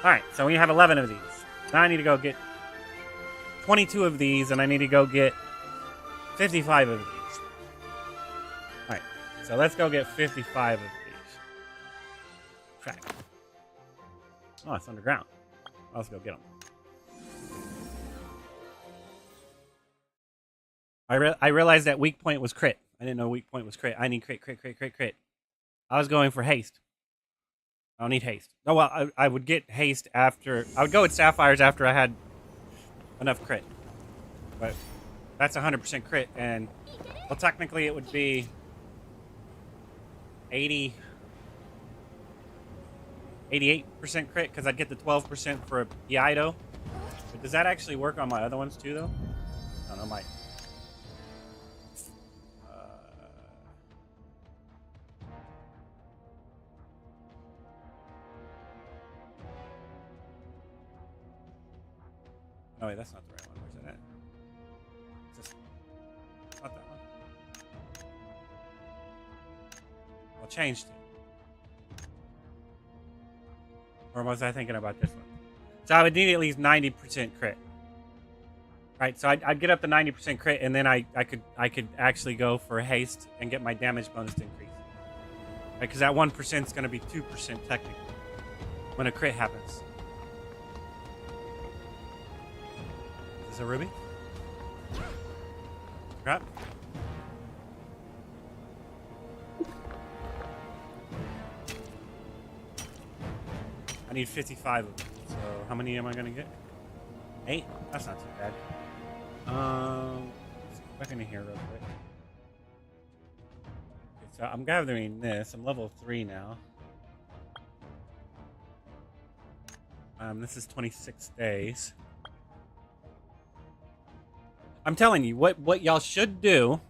Alright, so we have 11 of these. Now I need to go get 22 of these, and I need to go get 55 of these. Alright, so let's go get 55 of these. Track. Oh, it's underground. Let's go get them. I realized that weak point was crit. I didn't know weak point was crit. I need crit. I was going for haste. I don't need haste. Oh, well, I would get haste after... I would go with sapphires after I had enough crit. But that's 100% crit, and... Well, technically it would be... 88% crit, because I'd get the 12% for Iaido. But does that actually work on my other ones, too, though? I don't know, might... Oh, wait, that's not the right one. Where's it at? Is this... Not that one. Well, changed it. Or was I thinking about this one? So I would need at least 90% crit. Right, so I'd get up to 90% crit, and then I could actually go for haste and get my damage bonus to increase. Right, because that 1% is going to be 2% technically when a crit happens. Is this a ruby? Crap. I need 55 of them. So how many am I going to get? 8? That's not too bad. Let's go back into here real quick. Okay, so I'm gathering this. I'm level 3 now. This is 26 days. I'm telling you, what y'all should do,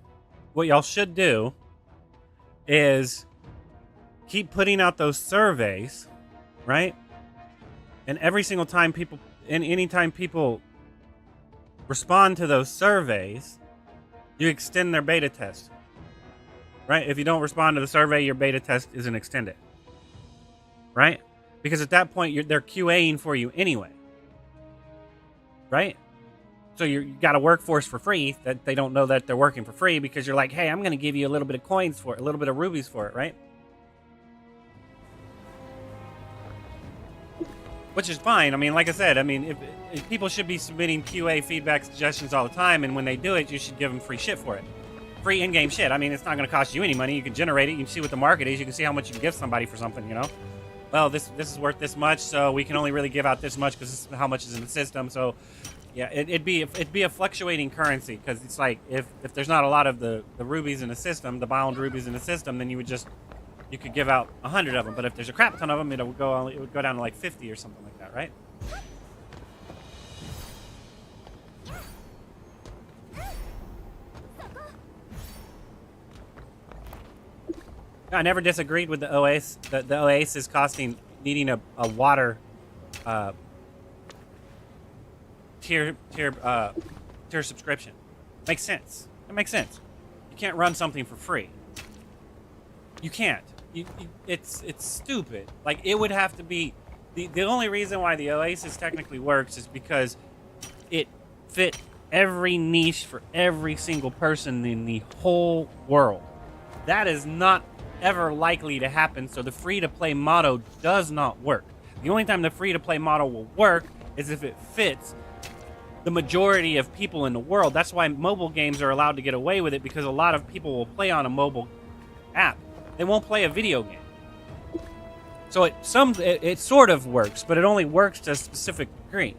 is keep putting out those surveys, right? And every single time people, and anytime people respond to those surveys, you extend their beta test, right? If you don't respond to the survey, your beta test isn't extended, right? Because at that point, they're QAing for you anyway, right? So you got a workforce for free that they don't know that they're working for free because you're like, hey, I'm going to give you a little bit of coins for it, a little bit of rubies for it, right? Which is fine. I mean, like I said, I mean, if people should be submitting QA feedback suggestions all the time, and when they do it, you should give them free shit for it. Free in-game shit. I mean, it's not going to cost you any money. You can generate it. You can see what the market is. You can see how much you can give somebody for something, you know? Well, this is worth this much, so we can only really give out this much because this is how much is in the system, so... Yeah, it'd be a fluctuating currency because it's like if there's not a lot of the rubies in the system, the bound rubies in the system, then you could give out 100 of them. But if there's a crap ton of them, it would go down to like 50 or something like that, right? I never disagreed with the OAS. The Oasis needing a water. Tier subscription. Makes sense. It makes sense. You can't run something for free. You can't. It's stupid. Like, it would have to be... The only reason why the Oasis technically works is because it fit every niche for every single person in the whole world. That is not ever likely to happen, so the free-to-play motto does not work. The only time the free-to-play motto will work is if it fits the majority of people in the world. That's why mobile games are allowed to get away with it, because a lot of people will play on a mobile app. They won't play a video game. So it sort of works, but it only works to a specific degree.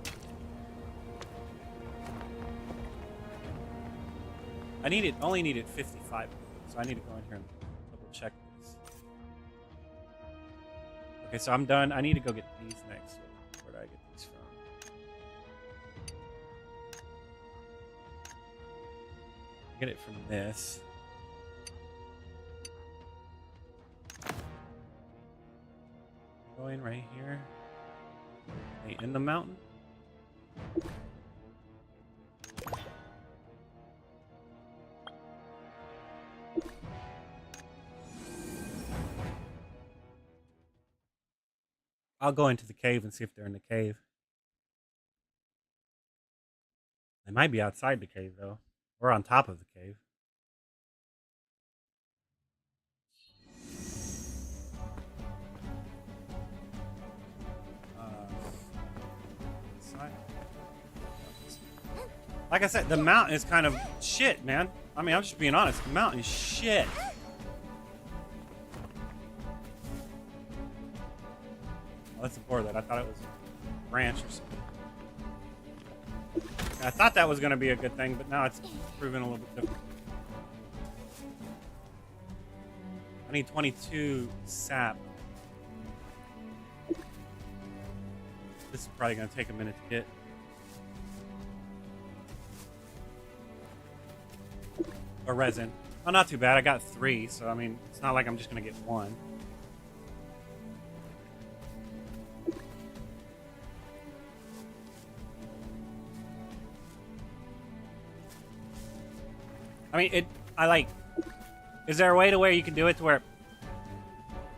Only needed 55, so I need to go in here and double check this. Okay, so I'm done. I need to go get these next. Where do I get these from? Get it from this. Going right here. Hey, in the mountain. I'll go into the cave and see if they're in the cave. It might be outside the cave though, or on top of the cave. Like I said, the mountain is kind of shit, man. I mean, I'm just being honest. The mountain is shit. Oh, that's a boardlet. I thought it was a branch or something. I thought that was going to be a good thing, but now it's proven a little bit different. I need 22 sap. This is probably going to take a minute to get. Or resin. Oh, not too bad. I got 3, so I mean, it's not like I'm just going to get 1. I mean, is there a way to where you can do it to where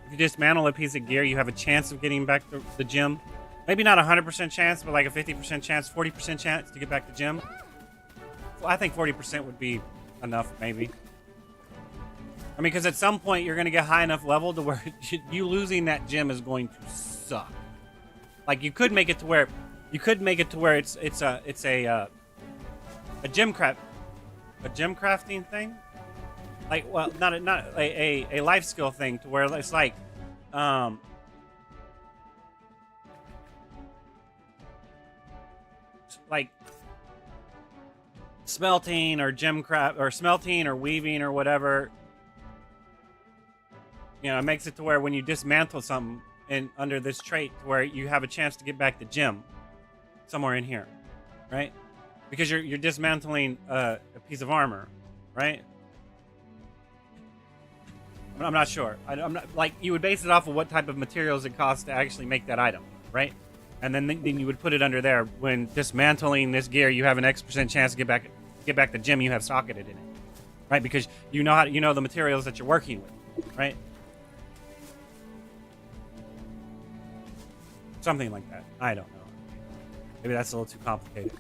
if you dismantle a piece of gear, you have a chance of getting back the gem? Maybe not a 100% chance, but like a 50% chance, 40% chance to get back the gem? Well, I think 40% would be enough, maybe. I mean, because at some point you're going to get high enough level to where you losing that gem is going to suck. Like you could make it to where it's a gem crafting thing. Like, well, not a life skill thing to where it's like smelting or smelting or weaving or whatever. You know, it makes it to where when you dismantle something under this trait, to where you have a chance to get back the gem somewhere in here, right? Because you're dismantling a piece of armor, right? I'm not sure. I'm not like you would base it off of what type of materials it costs to actually make that item, right? And then you would put it under there. When dismantling this gear, you have an X% chance to get back the gem you have socketed in it, right? Because you know the materials that you're working with, right? Something like that. I don't know. Maybe that's a little too complicated.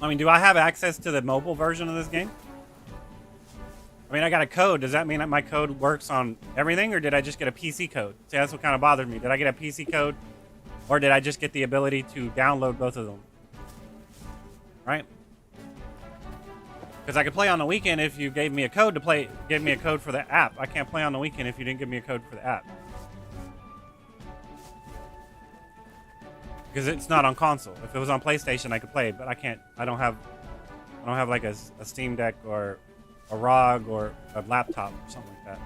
I mean, do I have access to the mobile version of this game? I mean, I got a code. Does that mean that my code works on everything, or did I just get a PC code? See, that's what kind of bothered me. Did I get a PC code, or did I just get the ability to download both of them? Right? Because I could play on the weekend if you gave me a code to play. Give me a code for the app. I can't play on the weekend if you didn't give me a code for the app. Because it's not on console. If it was on PlayStation, I could play it, but I can't. I don't have like a Steam Deck or a ROG or a laptop or something like that.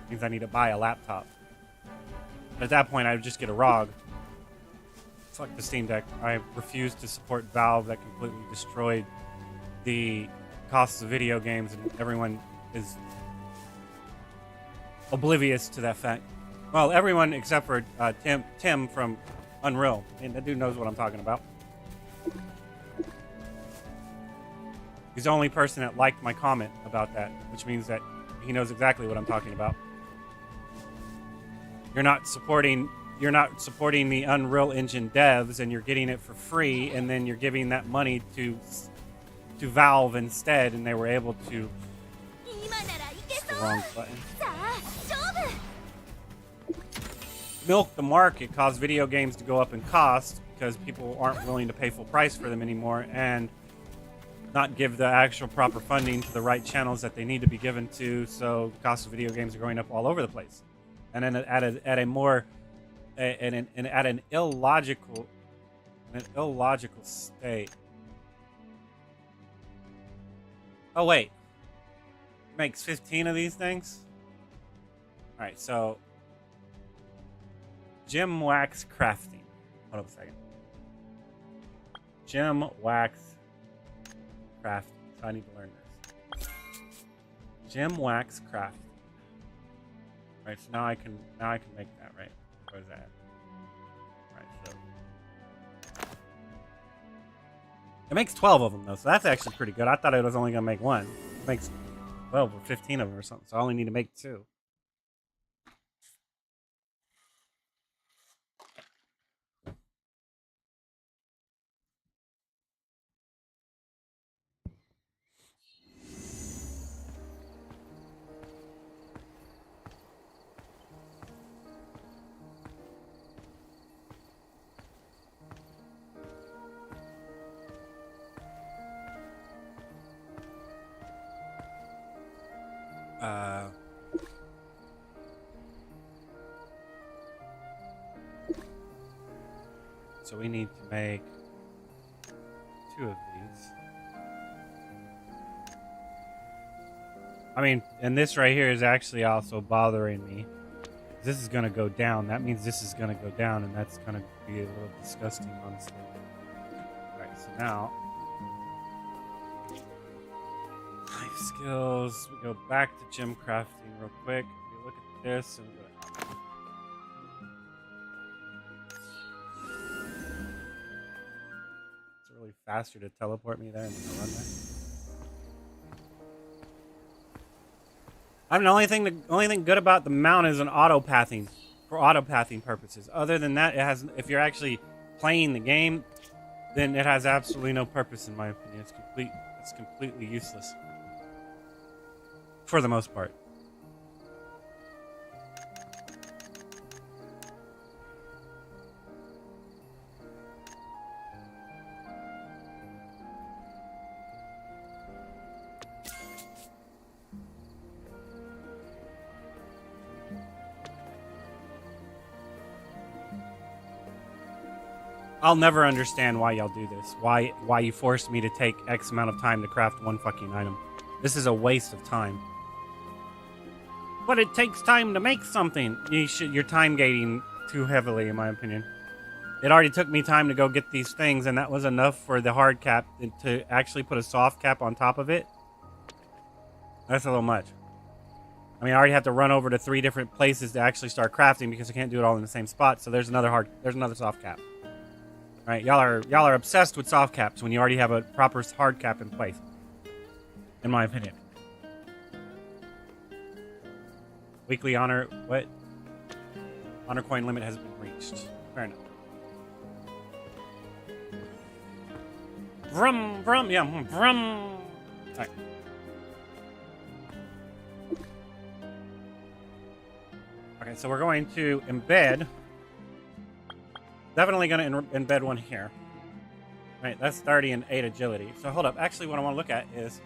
Means I need to buy a laptop. But at that point, I would just get a ROG. Fuck the Steam Deck. I refuse to support Valve that completely destroyed the costs of video games, and everyone is oblivious to that fact. Well, everyone except for Tim from Unreal. And that dude knows what I'm talking about. He's the only person that liked my comment about that, which means that he knows exactly what I'm talking about. You're not supporting the Unreal Engine devs, and you're getting it for free, and then you're giving that money to Valve instead, and they were able to. That's the wrong button. Milk the market, cause video games to go up in cost because people aren't willing to pay full price for them anymore, and not give the actual proper funding to the right channels that they need to be given to. So the cost of video games are going up all over the place, and then at an illogical state. Oh wait, it makes 15 of these things. All right, so. Gem wax crafting. Hold up a second. Gem wax crafting. So I need to learn this. Gem wax crafting. Right, so now I can make that, right? Where's that? Right, so it makes 12 of them though, so that's actually pretty good. I thought it was only gonna make one. It makes 12 or 15 of them or something. So I only need to make 2. So we need to make 2 of these. I mean, and this right here is actually also bothering me. This is going to go down. That means this is going to go down, and that's going to be a little disgusting, honestly. Alright, so now... life skills. We go back to gem crafting real quick. We look at this, and we go... it's really faster to teleport me there and then run there. I mean, the only thing good about the mount is an auto pathing for auto pathing purposes. Other than that, it has. If you're actually playing the game, then it has absolutely no purpose in my opinion. It's completely useless for the most part. I'll never understand why y'all do this. Why you forced me to take X amount of time to craft one fucking item. This is a waste of time. But it takes time to make something. You're time gating too heavily, in my opinion. It already took me time to go get these things, and that was enough for the hard cap to actually put a soft cap on top of it. That's a little much. I mean, I already have to run over to 3 different places to actually start crafting because I can't do it all in the same spot. So there's another soft cap. All right, y'all are obsessed with soft caps when you already have a proper hard cap in place, in my opinion. Weekly honor, what? Honor coin limit has been reached. Fair enough. Vrum, vrum, yeah, vrum. All right. Okay, so we're going to embed. Definitely going to embed one here. Right, that's 30 and 8 agility. So hold up. Actually, what I want to look at is...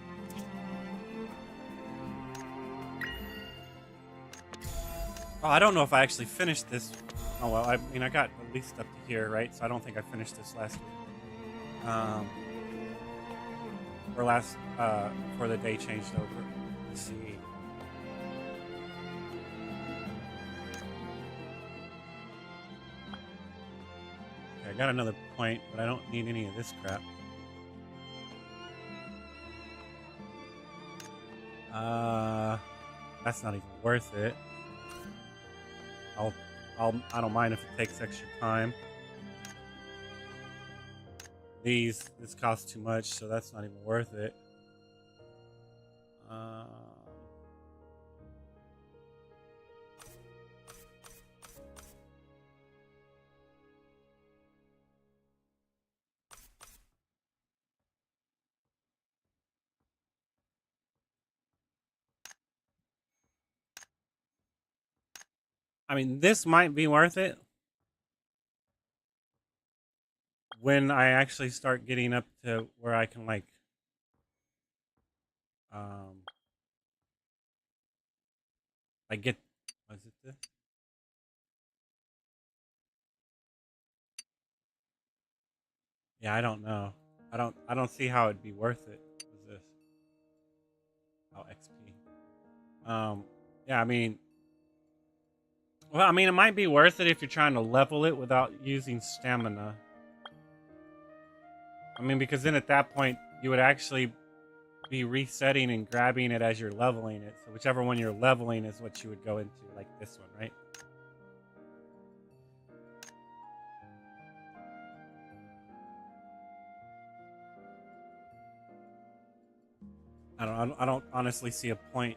oh, I don't know if I actually finished this. Oh, well, I mean, I got at least up to here, right? So I don't think I finished this last week. Or last, before the day changed over. Let's see. I got another point, but I don't need any of this crap. That's not even worth it. I don't mind if it takes extra time. This costs too much, so that's not even worth it. I mean, this might be worth it when I actually start getting up to where I can, like, get, was it this? Yeah, I don't know. I don't see how it'd be worth it. What's this? Oh, XP. Yeah, I mean, well, I mean, it might be worth it if you're trying to level it without using stamina. I mean, because then at that point, you would actually be resetting and grabbing it as you're leveling it. So whichever one you're leveling is what you would go into, like this one, right? I don't honestly see a point.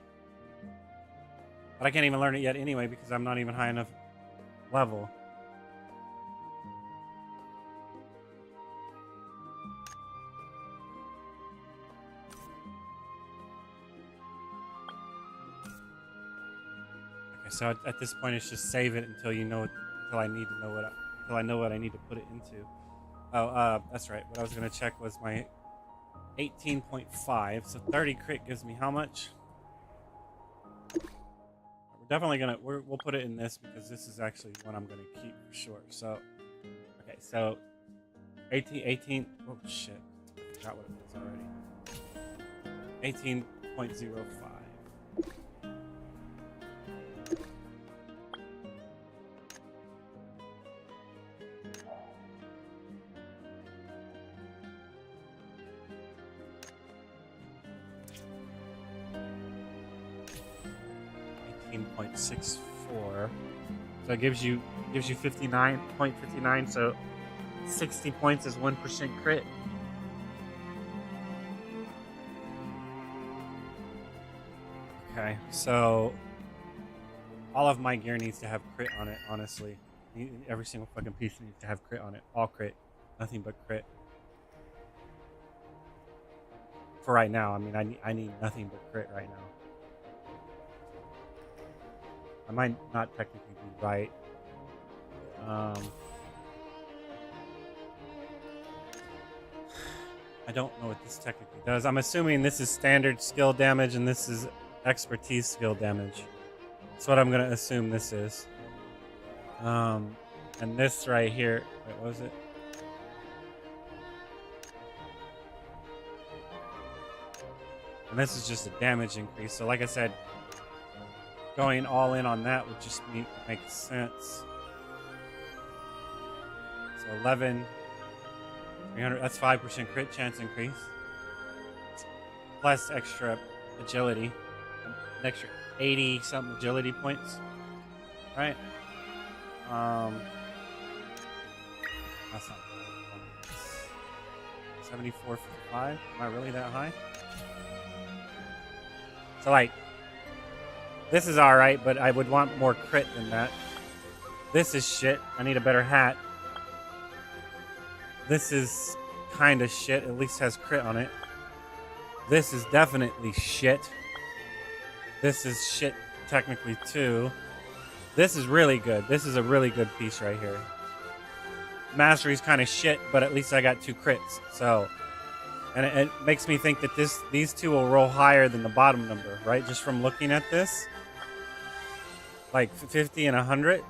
But I can't even learn it yet anyway because I'm not even high enough level. Okay, so at this point it's just save it until you know until I need to know until I know what I need to put it into. Oh, that's right. What I was gonna check was my 18.5. So 30 crit gives me how much? We're definitely gonna we'll put it in this because this is actually one I'm gonna keep for sure. So okay, so 18. Oh shit, I forgot what it was already. 18.05. 18.64. So it gives you 59.59. So 60 points is 1% crit. Okay, so all of my gear needs to have crit on it. Honestly, every single fucking piece needs to have crit on it. All crit, nothing but crit. For right now, I mean, I need nothing but crit right now. I might not technically be right. I don't know what this technically does. I'm assuming this is standard skill damage and this is expertise skill damage. That's what I'm gonna assume this is. And this right here, wait, what was it? And this is just a damage increase. So like I said, going all in on that would just make sense. So 11, 300, that's 5% crit chance increase. Plus extra agility, an extra 80 something agility points, right? That's not bad. 74.55. Am I really that high? So like, this is all right, but I would want more crit than that. This is shit. I need a better hat. This is kind of shit. At least has crit on it. This is definitely shit. This is shit technically too. This is really good. This is a really good piece right here. Mastery's kind of shit, but at least I got 2 crits. So, and it makes me think that these two will roll higher than the bottom number, right? Just from looking at this, like 50 and 100.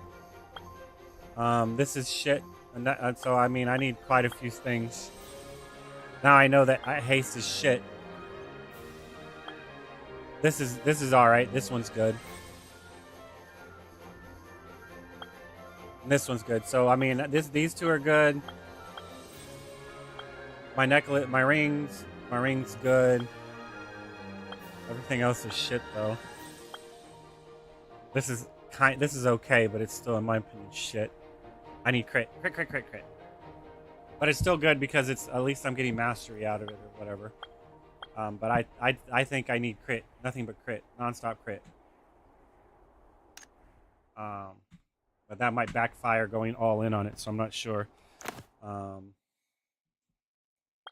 This is shit, and so I mean I need quite a few things. Now I know that haste is shit. This is all right. This one's good. And this one's good. So I mean, these two are good. My necklace, my ring's good. Everything else is shit though. This is okay, but it's still in my opinion shit. I need crit. But it's still good because it's at least I'm getting mastery out of it or whatever. But I think I need crit. Nothing but crit. Non-stop crit. But that might backfire going all in on it, so I'm not sure.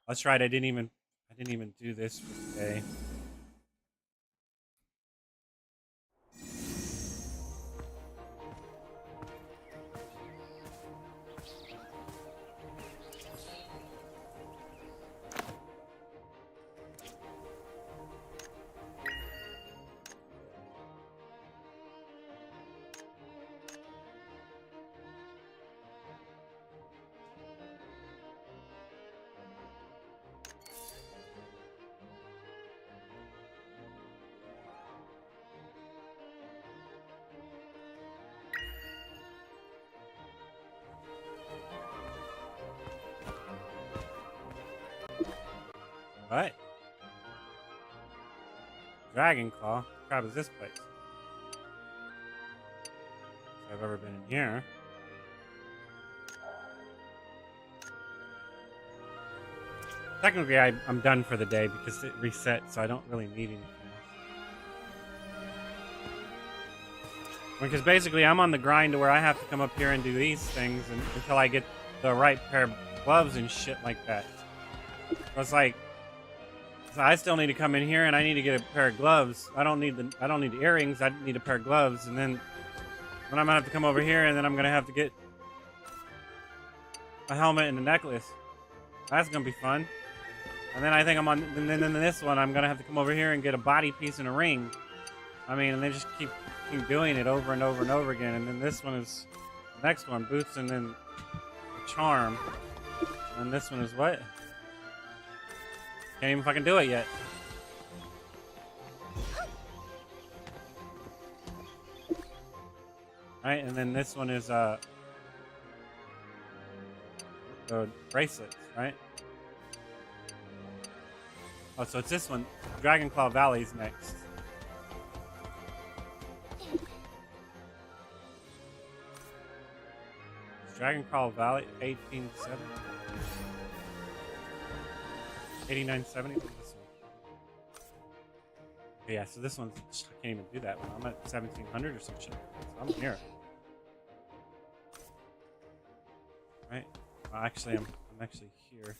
That's right, I didn't even do this for today. What? Dragon Claw? What crap is this place? If I've ever been in here. Technically, I'm done for the day because it reset, so I don't really need anything else. Because basically, I'm on the grind to where I have to come up here and do these things until I get the right pair of gloves and shit like that. So it's like, so I still need to come in here and I need to get a pair of gloves. I don't need the earrings. I need a pair of gloves, and then I'm gonna have to come over here and then I'm gonna have to get a helmet and a necklace. That's gonna be fun. And then I think and then this one, I'm gonna have to come over here and get a body piece and a ring. I mean, and they just keep doing it over and over and over again. And then this one is the next one, boots, and then a charm. And this one is what? Can't even fucking do it yet. Right, and then this one is the bracelets, right? Oh, so it's this one. Dragonclaw Valley's next. Dragonclaw Valley 1870. 8970. This one. Okay, yeah, so this one's, I can't even do that one. I'm at 1700 or some shit. So I'm here. Right? Well, actually, I'm actually here.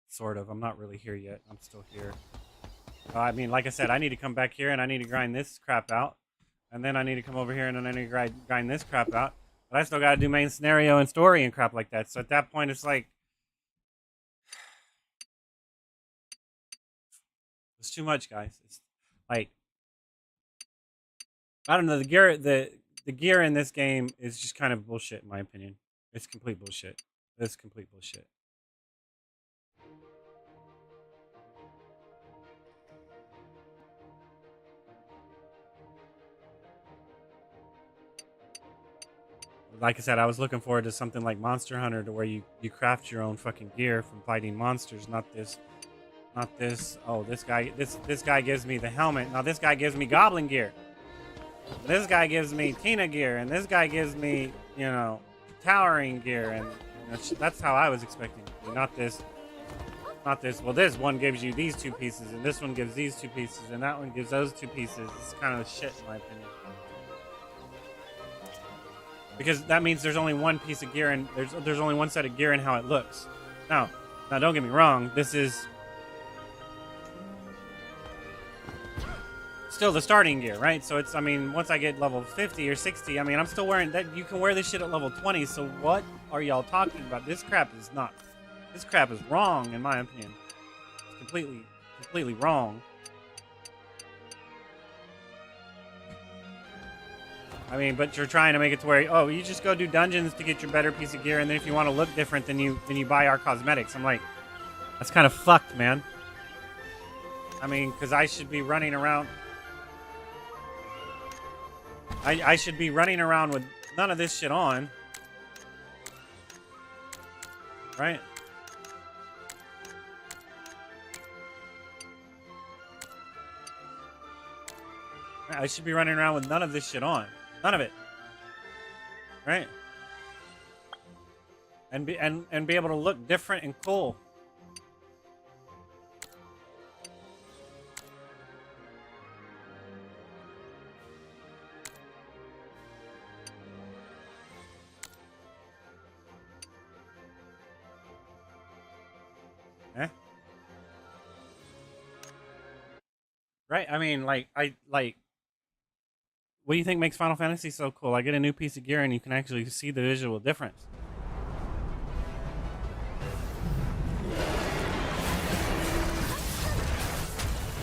Sort of. I'm not really here yet. I'm still here. I mean, like I said, I need to come back here and I need to grind this crap out. And then I need to come over here and then I need to grind this crap out. But I still got to do main scenario and story and crap like that. So at that point, it's like, it's too much, guys. It's like, I don't know. The gear in this game is just kind of bullshit, in my opinion. It's complete bullshit. It's complete bullshit. Like I said, I was looking forward to something like Monster Hunter, to where you craft your own fucking gear from fighting monsters, not this. Oh, this guy gives me the helmet. Now this guy gives me goblin gear. This guy gives me Tina gear, and this guy gives me, you know, towering gear, and that's how I was expecting it to be. Not this. Well, this one gives you these two pieces, and this one gives these two pieces, and that one gives those two pieces. It's kind of shit, in my opinion. Because that means there's only one piece of gear, and there's only one set of gear in how it looks. Now don't get me wrong. This is still the starting gear, right? So it's, I mean, once I get level 50 or 60, I mean, I'm still wearing that. You can wear this shit at level 20. So what are y'all talking about? This crap is not. This crap is wrong, in my opinion. It's completely wrong. I mean, but you're trying to make it to where, oh, you just go do dungeons to get your better piece of gear, and then if you want to look different, then you buy our cosmetics. I'm like, that's kind of fucked, man. I mean, because I should be running around. I should be running around with none of this shit on, right? I should be running around with none of this shit on. None of it. Right? And be able to look different and cool. Eh? Right? I mean, like, what do you think makes Final Fantasy so cool? I get a new piece of gear and you can actually see the visual difference.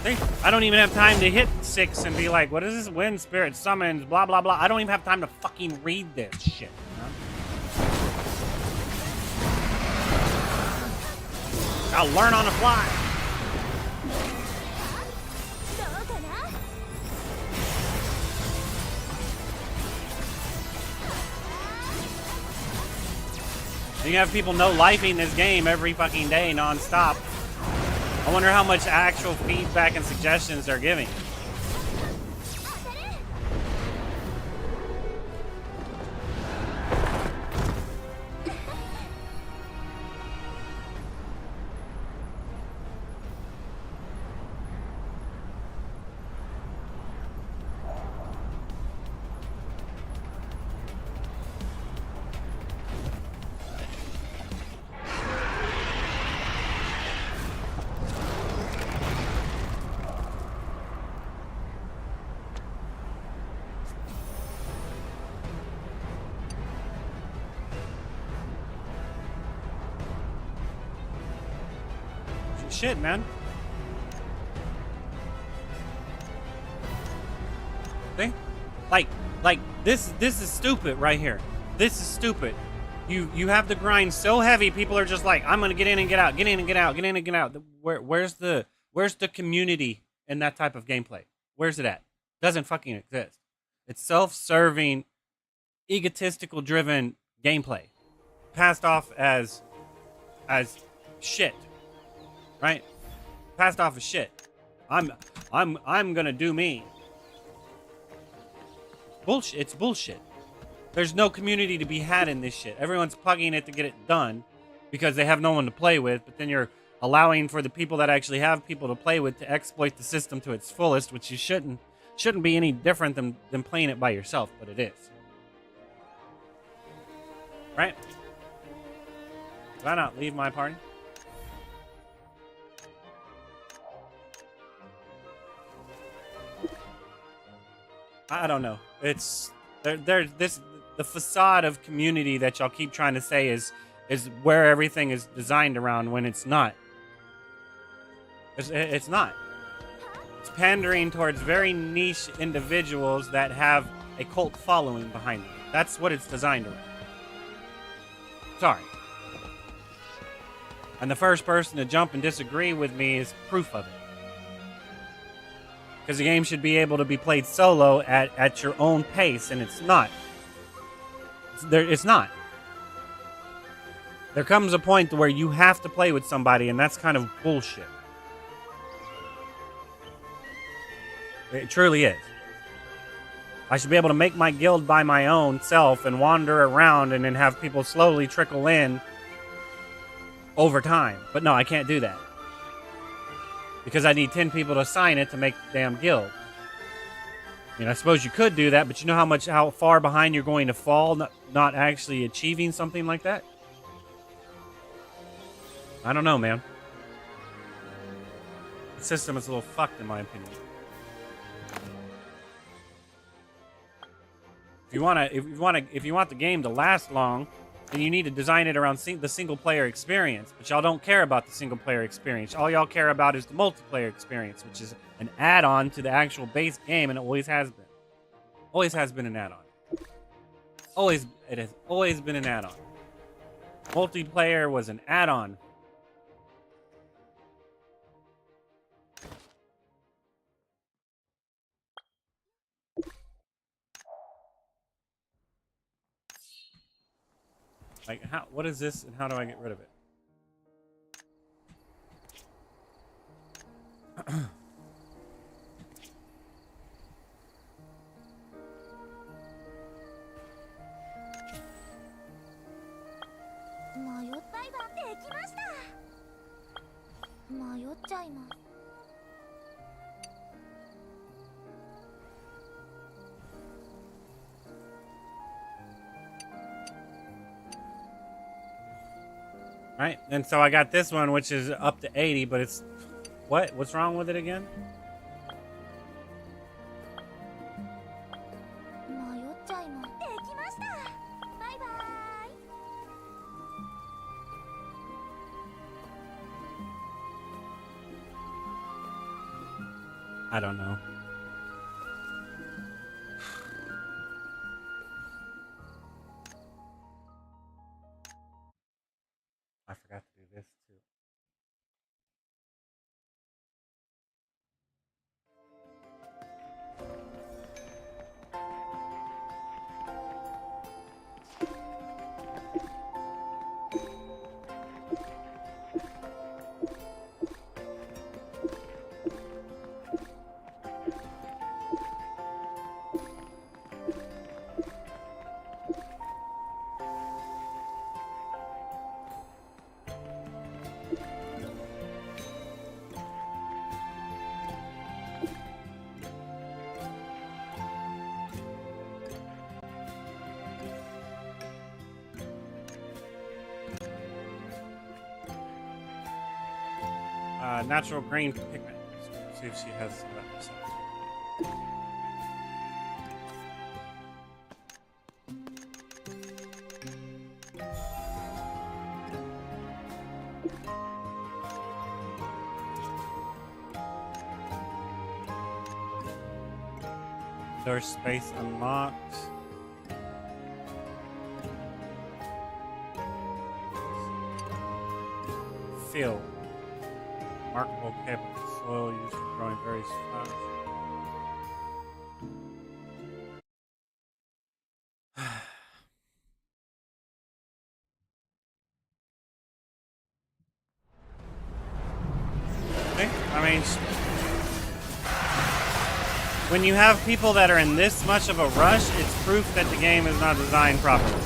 See? I don't even have time to hit 6 and be like, what is this? Wind, spirit, summons, blah, blah, blah. I don't even have time to fucking read this shit. You know? I'll learn on the fly. You have people no-lifing this game every fucking day, non-stop. I wonder how much actual feedback and suggestions they're giving. shit, man. See? Like this is stupid right here. This is stupid. You have the grind so heavy, people are just like, I'm gonna get in and get out, get in and get out, get in and get out. Where's the community in that type of gameplay? Where's it at? Doesn't fucking exist. It's self-serving, egotistical driven gameplay. Passed off as shit. Right? Passed off as shit. I'm gonna do me. Bullshit. It's bullshit. There's no community to be had in this shit. Everyone's plugging it to get it done because they have no one to play with, but then you're allowing for the people that actually have people to play with to exploit the system to its fullest, which you shouldn't be any different than playing it by yourself, but it is. Right? Did I not leave my party? I don't know. It's the facade of community that y'all keep trying to say is where everything is designed around when it's not. It's not. It's pandering towards very niche individuals that have a cult following behind them. That's what it's designed around. Sorry. And the first person to jump and disagree with me is proof of it. Because the game should be able to be played solo at your own pace, and it's not. It's not. There comes a point where you have to play with somebody, and that's kind of bullshit. It truly is. I should be able to make my guild by my own self and wander around and then have people slowly trickle in over time. But no, I can't do that. Because I need 10 people to sign it to make the damn guild. I mean, I suppose you could do that, but you know how far behind you're going to fall not actually achieving something like that? I don't know, man. The system is a little fucked, in my opinion. If you want the game to last long, then you need to design it around the single player experience. But y'all don't care about the single player experience. All y'all care about is the multiplayer experience, which is an add-on to the actual base game, and it always has been. Always has been an add-on. It has always been an add-on. Multiplayer was an add-on. Like, what is this, and how do I get rid of it? Right, and so I got this one, which is up to 80, but it's... What's wrong with it again? I don't know. I forgot to do this too. Natural green pigment. Let's see if she has some of that herself. Door space unlocked. Field. Remarkable capable soil used for growing various flowers. I mean, when you have people that are in this much of a rush, it's proof that the game is not designed properly.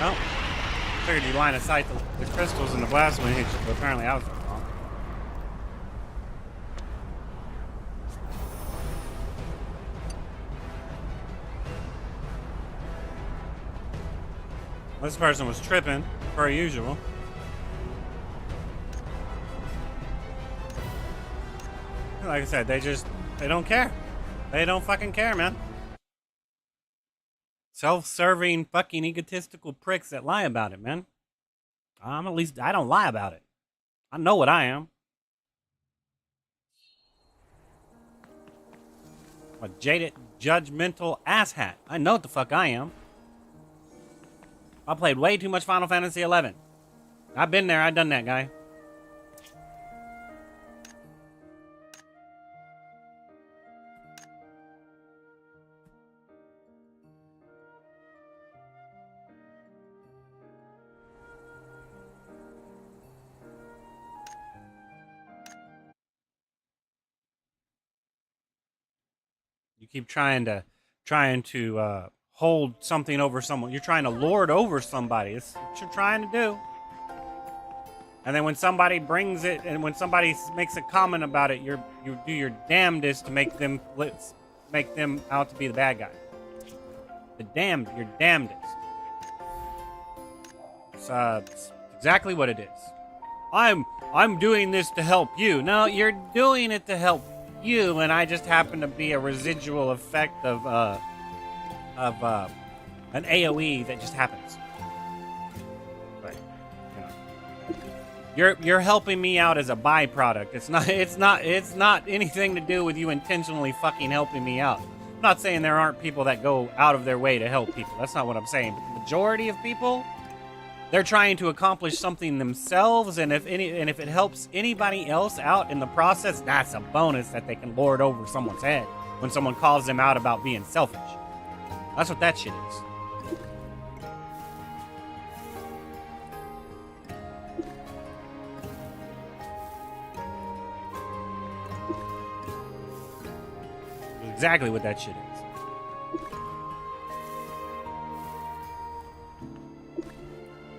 Oh, figured you line of sight the crystals in the blast when it hit you, but apparently I was wrong. This person was tripping, per usual. Like I said, they don't care. They don't fucking care, man. Self-serving, fucking egotistical pricks that lie about it, man. I don't lie about it. I know what I am. A jaded, judgmental asshat. I know what the fuck I am. I played way too much Final Fantasy XI. I've been there, I've done that, guy. You keep trying to hold something over someone. You're trying to lord over somebody. It's what you're trying to do. And then when somebody brings it, and when somebody makes a comment about it, you do your damnedest to make them out to be the bad guy. Your damnedest. It's exactly what it is. I'm doing this to help you. No, you're doing it to help you, and I just happen to be a residual effect of an AOE that just happens. But you know, you're helping me out as a byproduct. It's not anything to do with you intentionally fucking helping me out. I'm not saying there aren't people that go out of their way to help people. That's not what I'm saying. But the majority of people, they're trying to accomplish something themselves, and if it helps anybody else out in the process, that's a bonus that they can lord over someone's head when someone calls them out about being selfish. That's what that shit is. That's exactly what that shit is.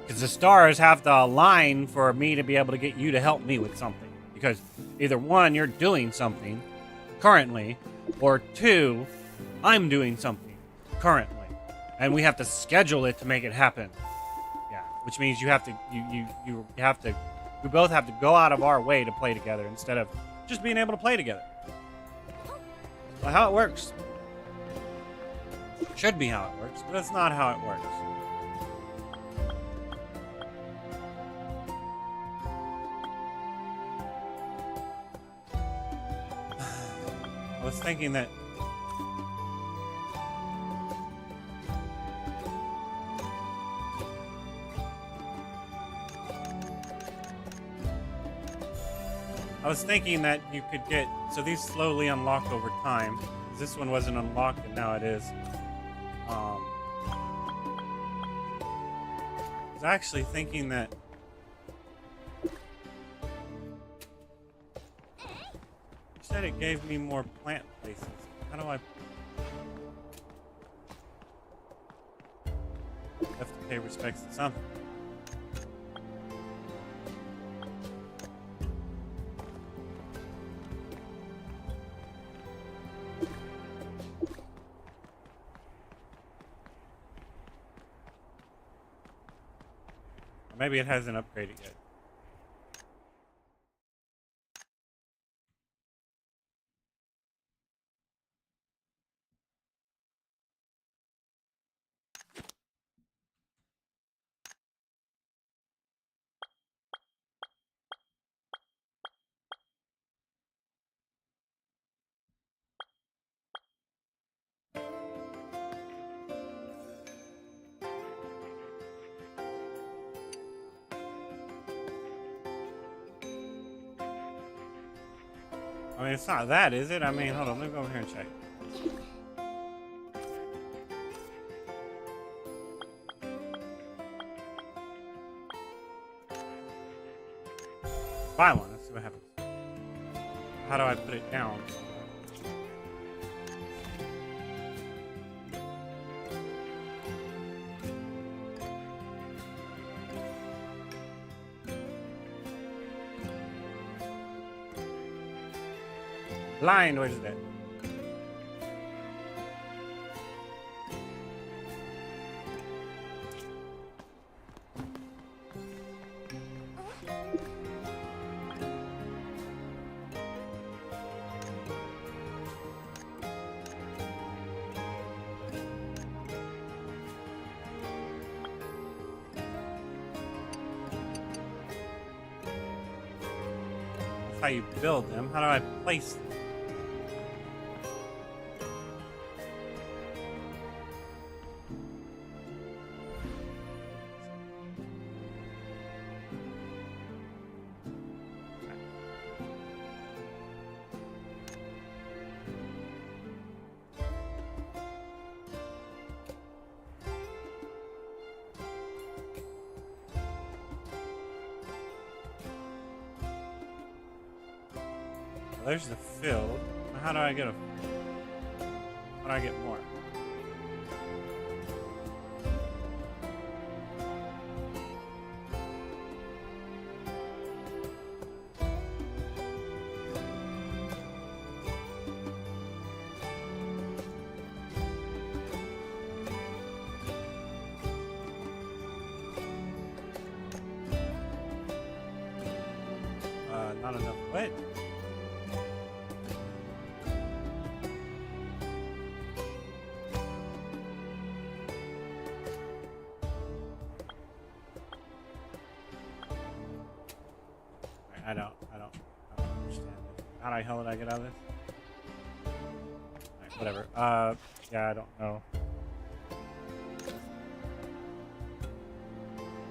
Because the stars have to align for me to be able to get you to help me with something. Because either one, you're doing something currently, or two, I'm doing something currently. And we have to schedule it to make it happen. Yeah, which means we both have to go out of our way to play together instead of just being able to play together. Well, how it works. Should be how it works, but that's not how it works. I was thinking that you could get, so these slowly unlock over time. This one wasn't unlocked and now it is. actually thinking that you said it gave me more plant places. How do I have to pay respects to something? Or maybe it hasn't upgraded yet. I mean, it's not that, is it? I mean, hold on, let me go over here and check. Buy one, let's see what happens. How do I put it down? Blind, what is that? That's how you build them. How do I place them? There's the field. How do I get a? How do I get more? Not enough. What? I don't understand this. How the hell did I get out of this? Alright, whatever. Yeah, I don't know.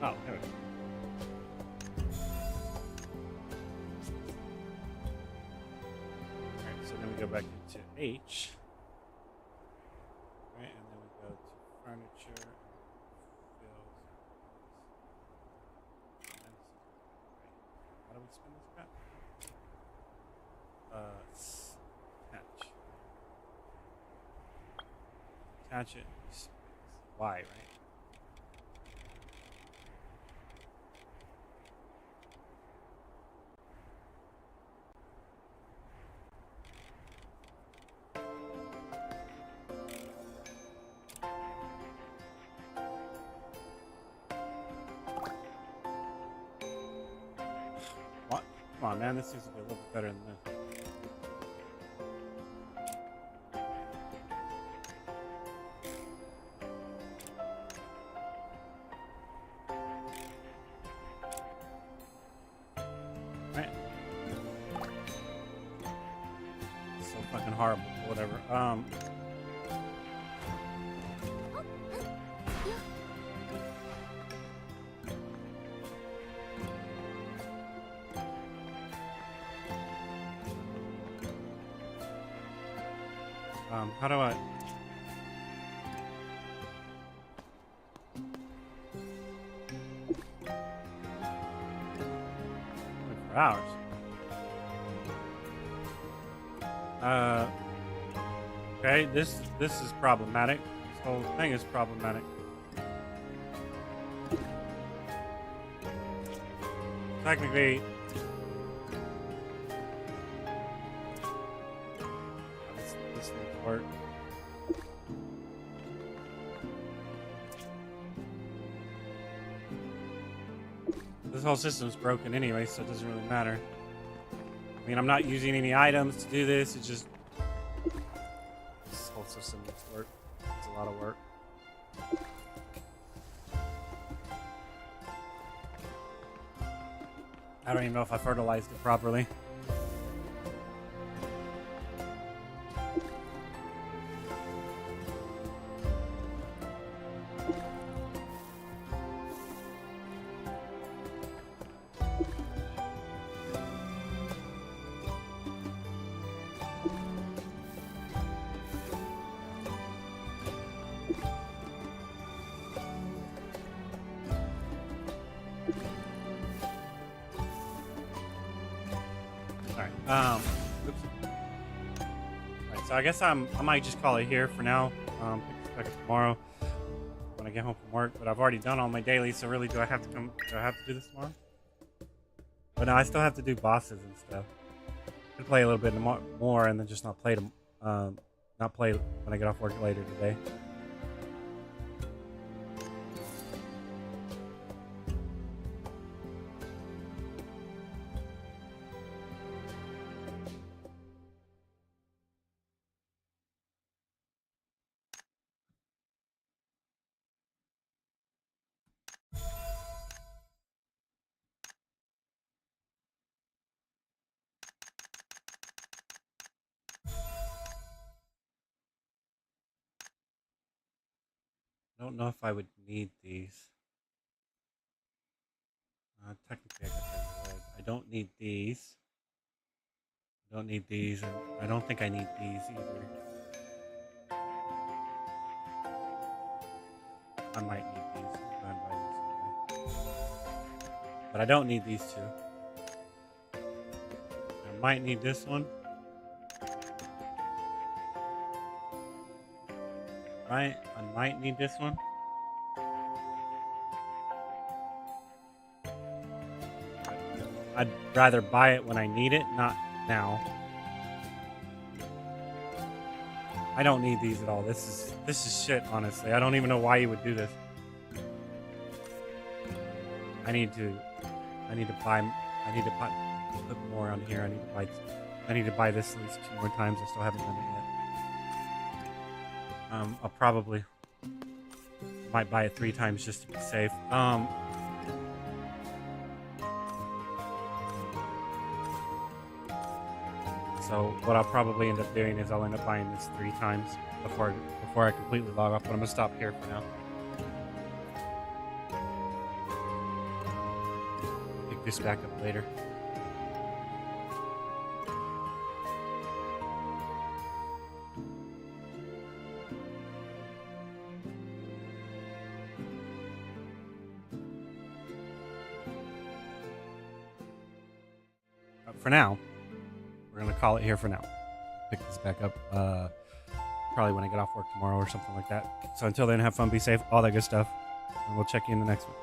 Oh, there we go. Alright, so then we go back into H. Right, and then we go to furniture. How do we spin this crap? Attach. Attach it. Y, right? What? Come on, man. This needs to be a little bit better than this. Right. So fucking horrible. Whatever. How do I? Okay, this is problematic. This whole thing is problematic. Technically, this won't work. This whole system's broken anyway, so it doesn't really matter. I mean, I'm not using any items to do this. It's just this whole system needs work. It's a lot of work. I don't even know if I fertilized it properly. Oops. Alright, so I guess I might just call it here for now. Pick this back up tomorrow when I get home from work. But I've already done all my dailies, so really, do I have to do this tomorrow? But no, I still have to do bosses and stuff. I could play a little bit more and then just not play when I get off work later today. I don't know if I would need these. Technically, I guess I would. I don't need these. I don't need these, and I don't think I need these either. I might need these. I'll go ahead and buy these anyway. But I don't need these two. I might need this one. Right? I might need this one. I'd rather buy it when I need it, not now. I don't need these at all. This is shit, honestly. I don't even know why you would do this. I need to put more on here. I need to buy this at least 2 more times. I still haven't done it yet. I'll probably might buy it 3 times just to be safe. So what I'll probably end up doing is I'll end up buying this 3 times before I completely log off. But I'm gonna stop here for now. Pick this back up later. For now, we're gonna call it here for now. Pick this back up probably when I get off work tomorrow or something like that. So until then, have fun, be safe, all that good stuff, and we'll check you in the next one.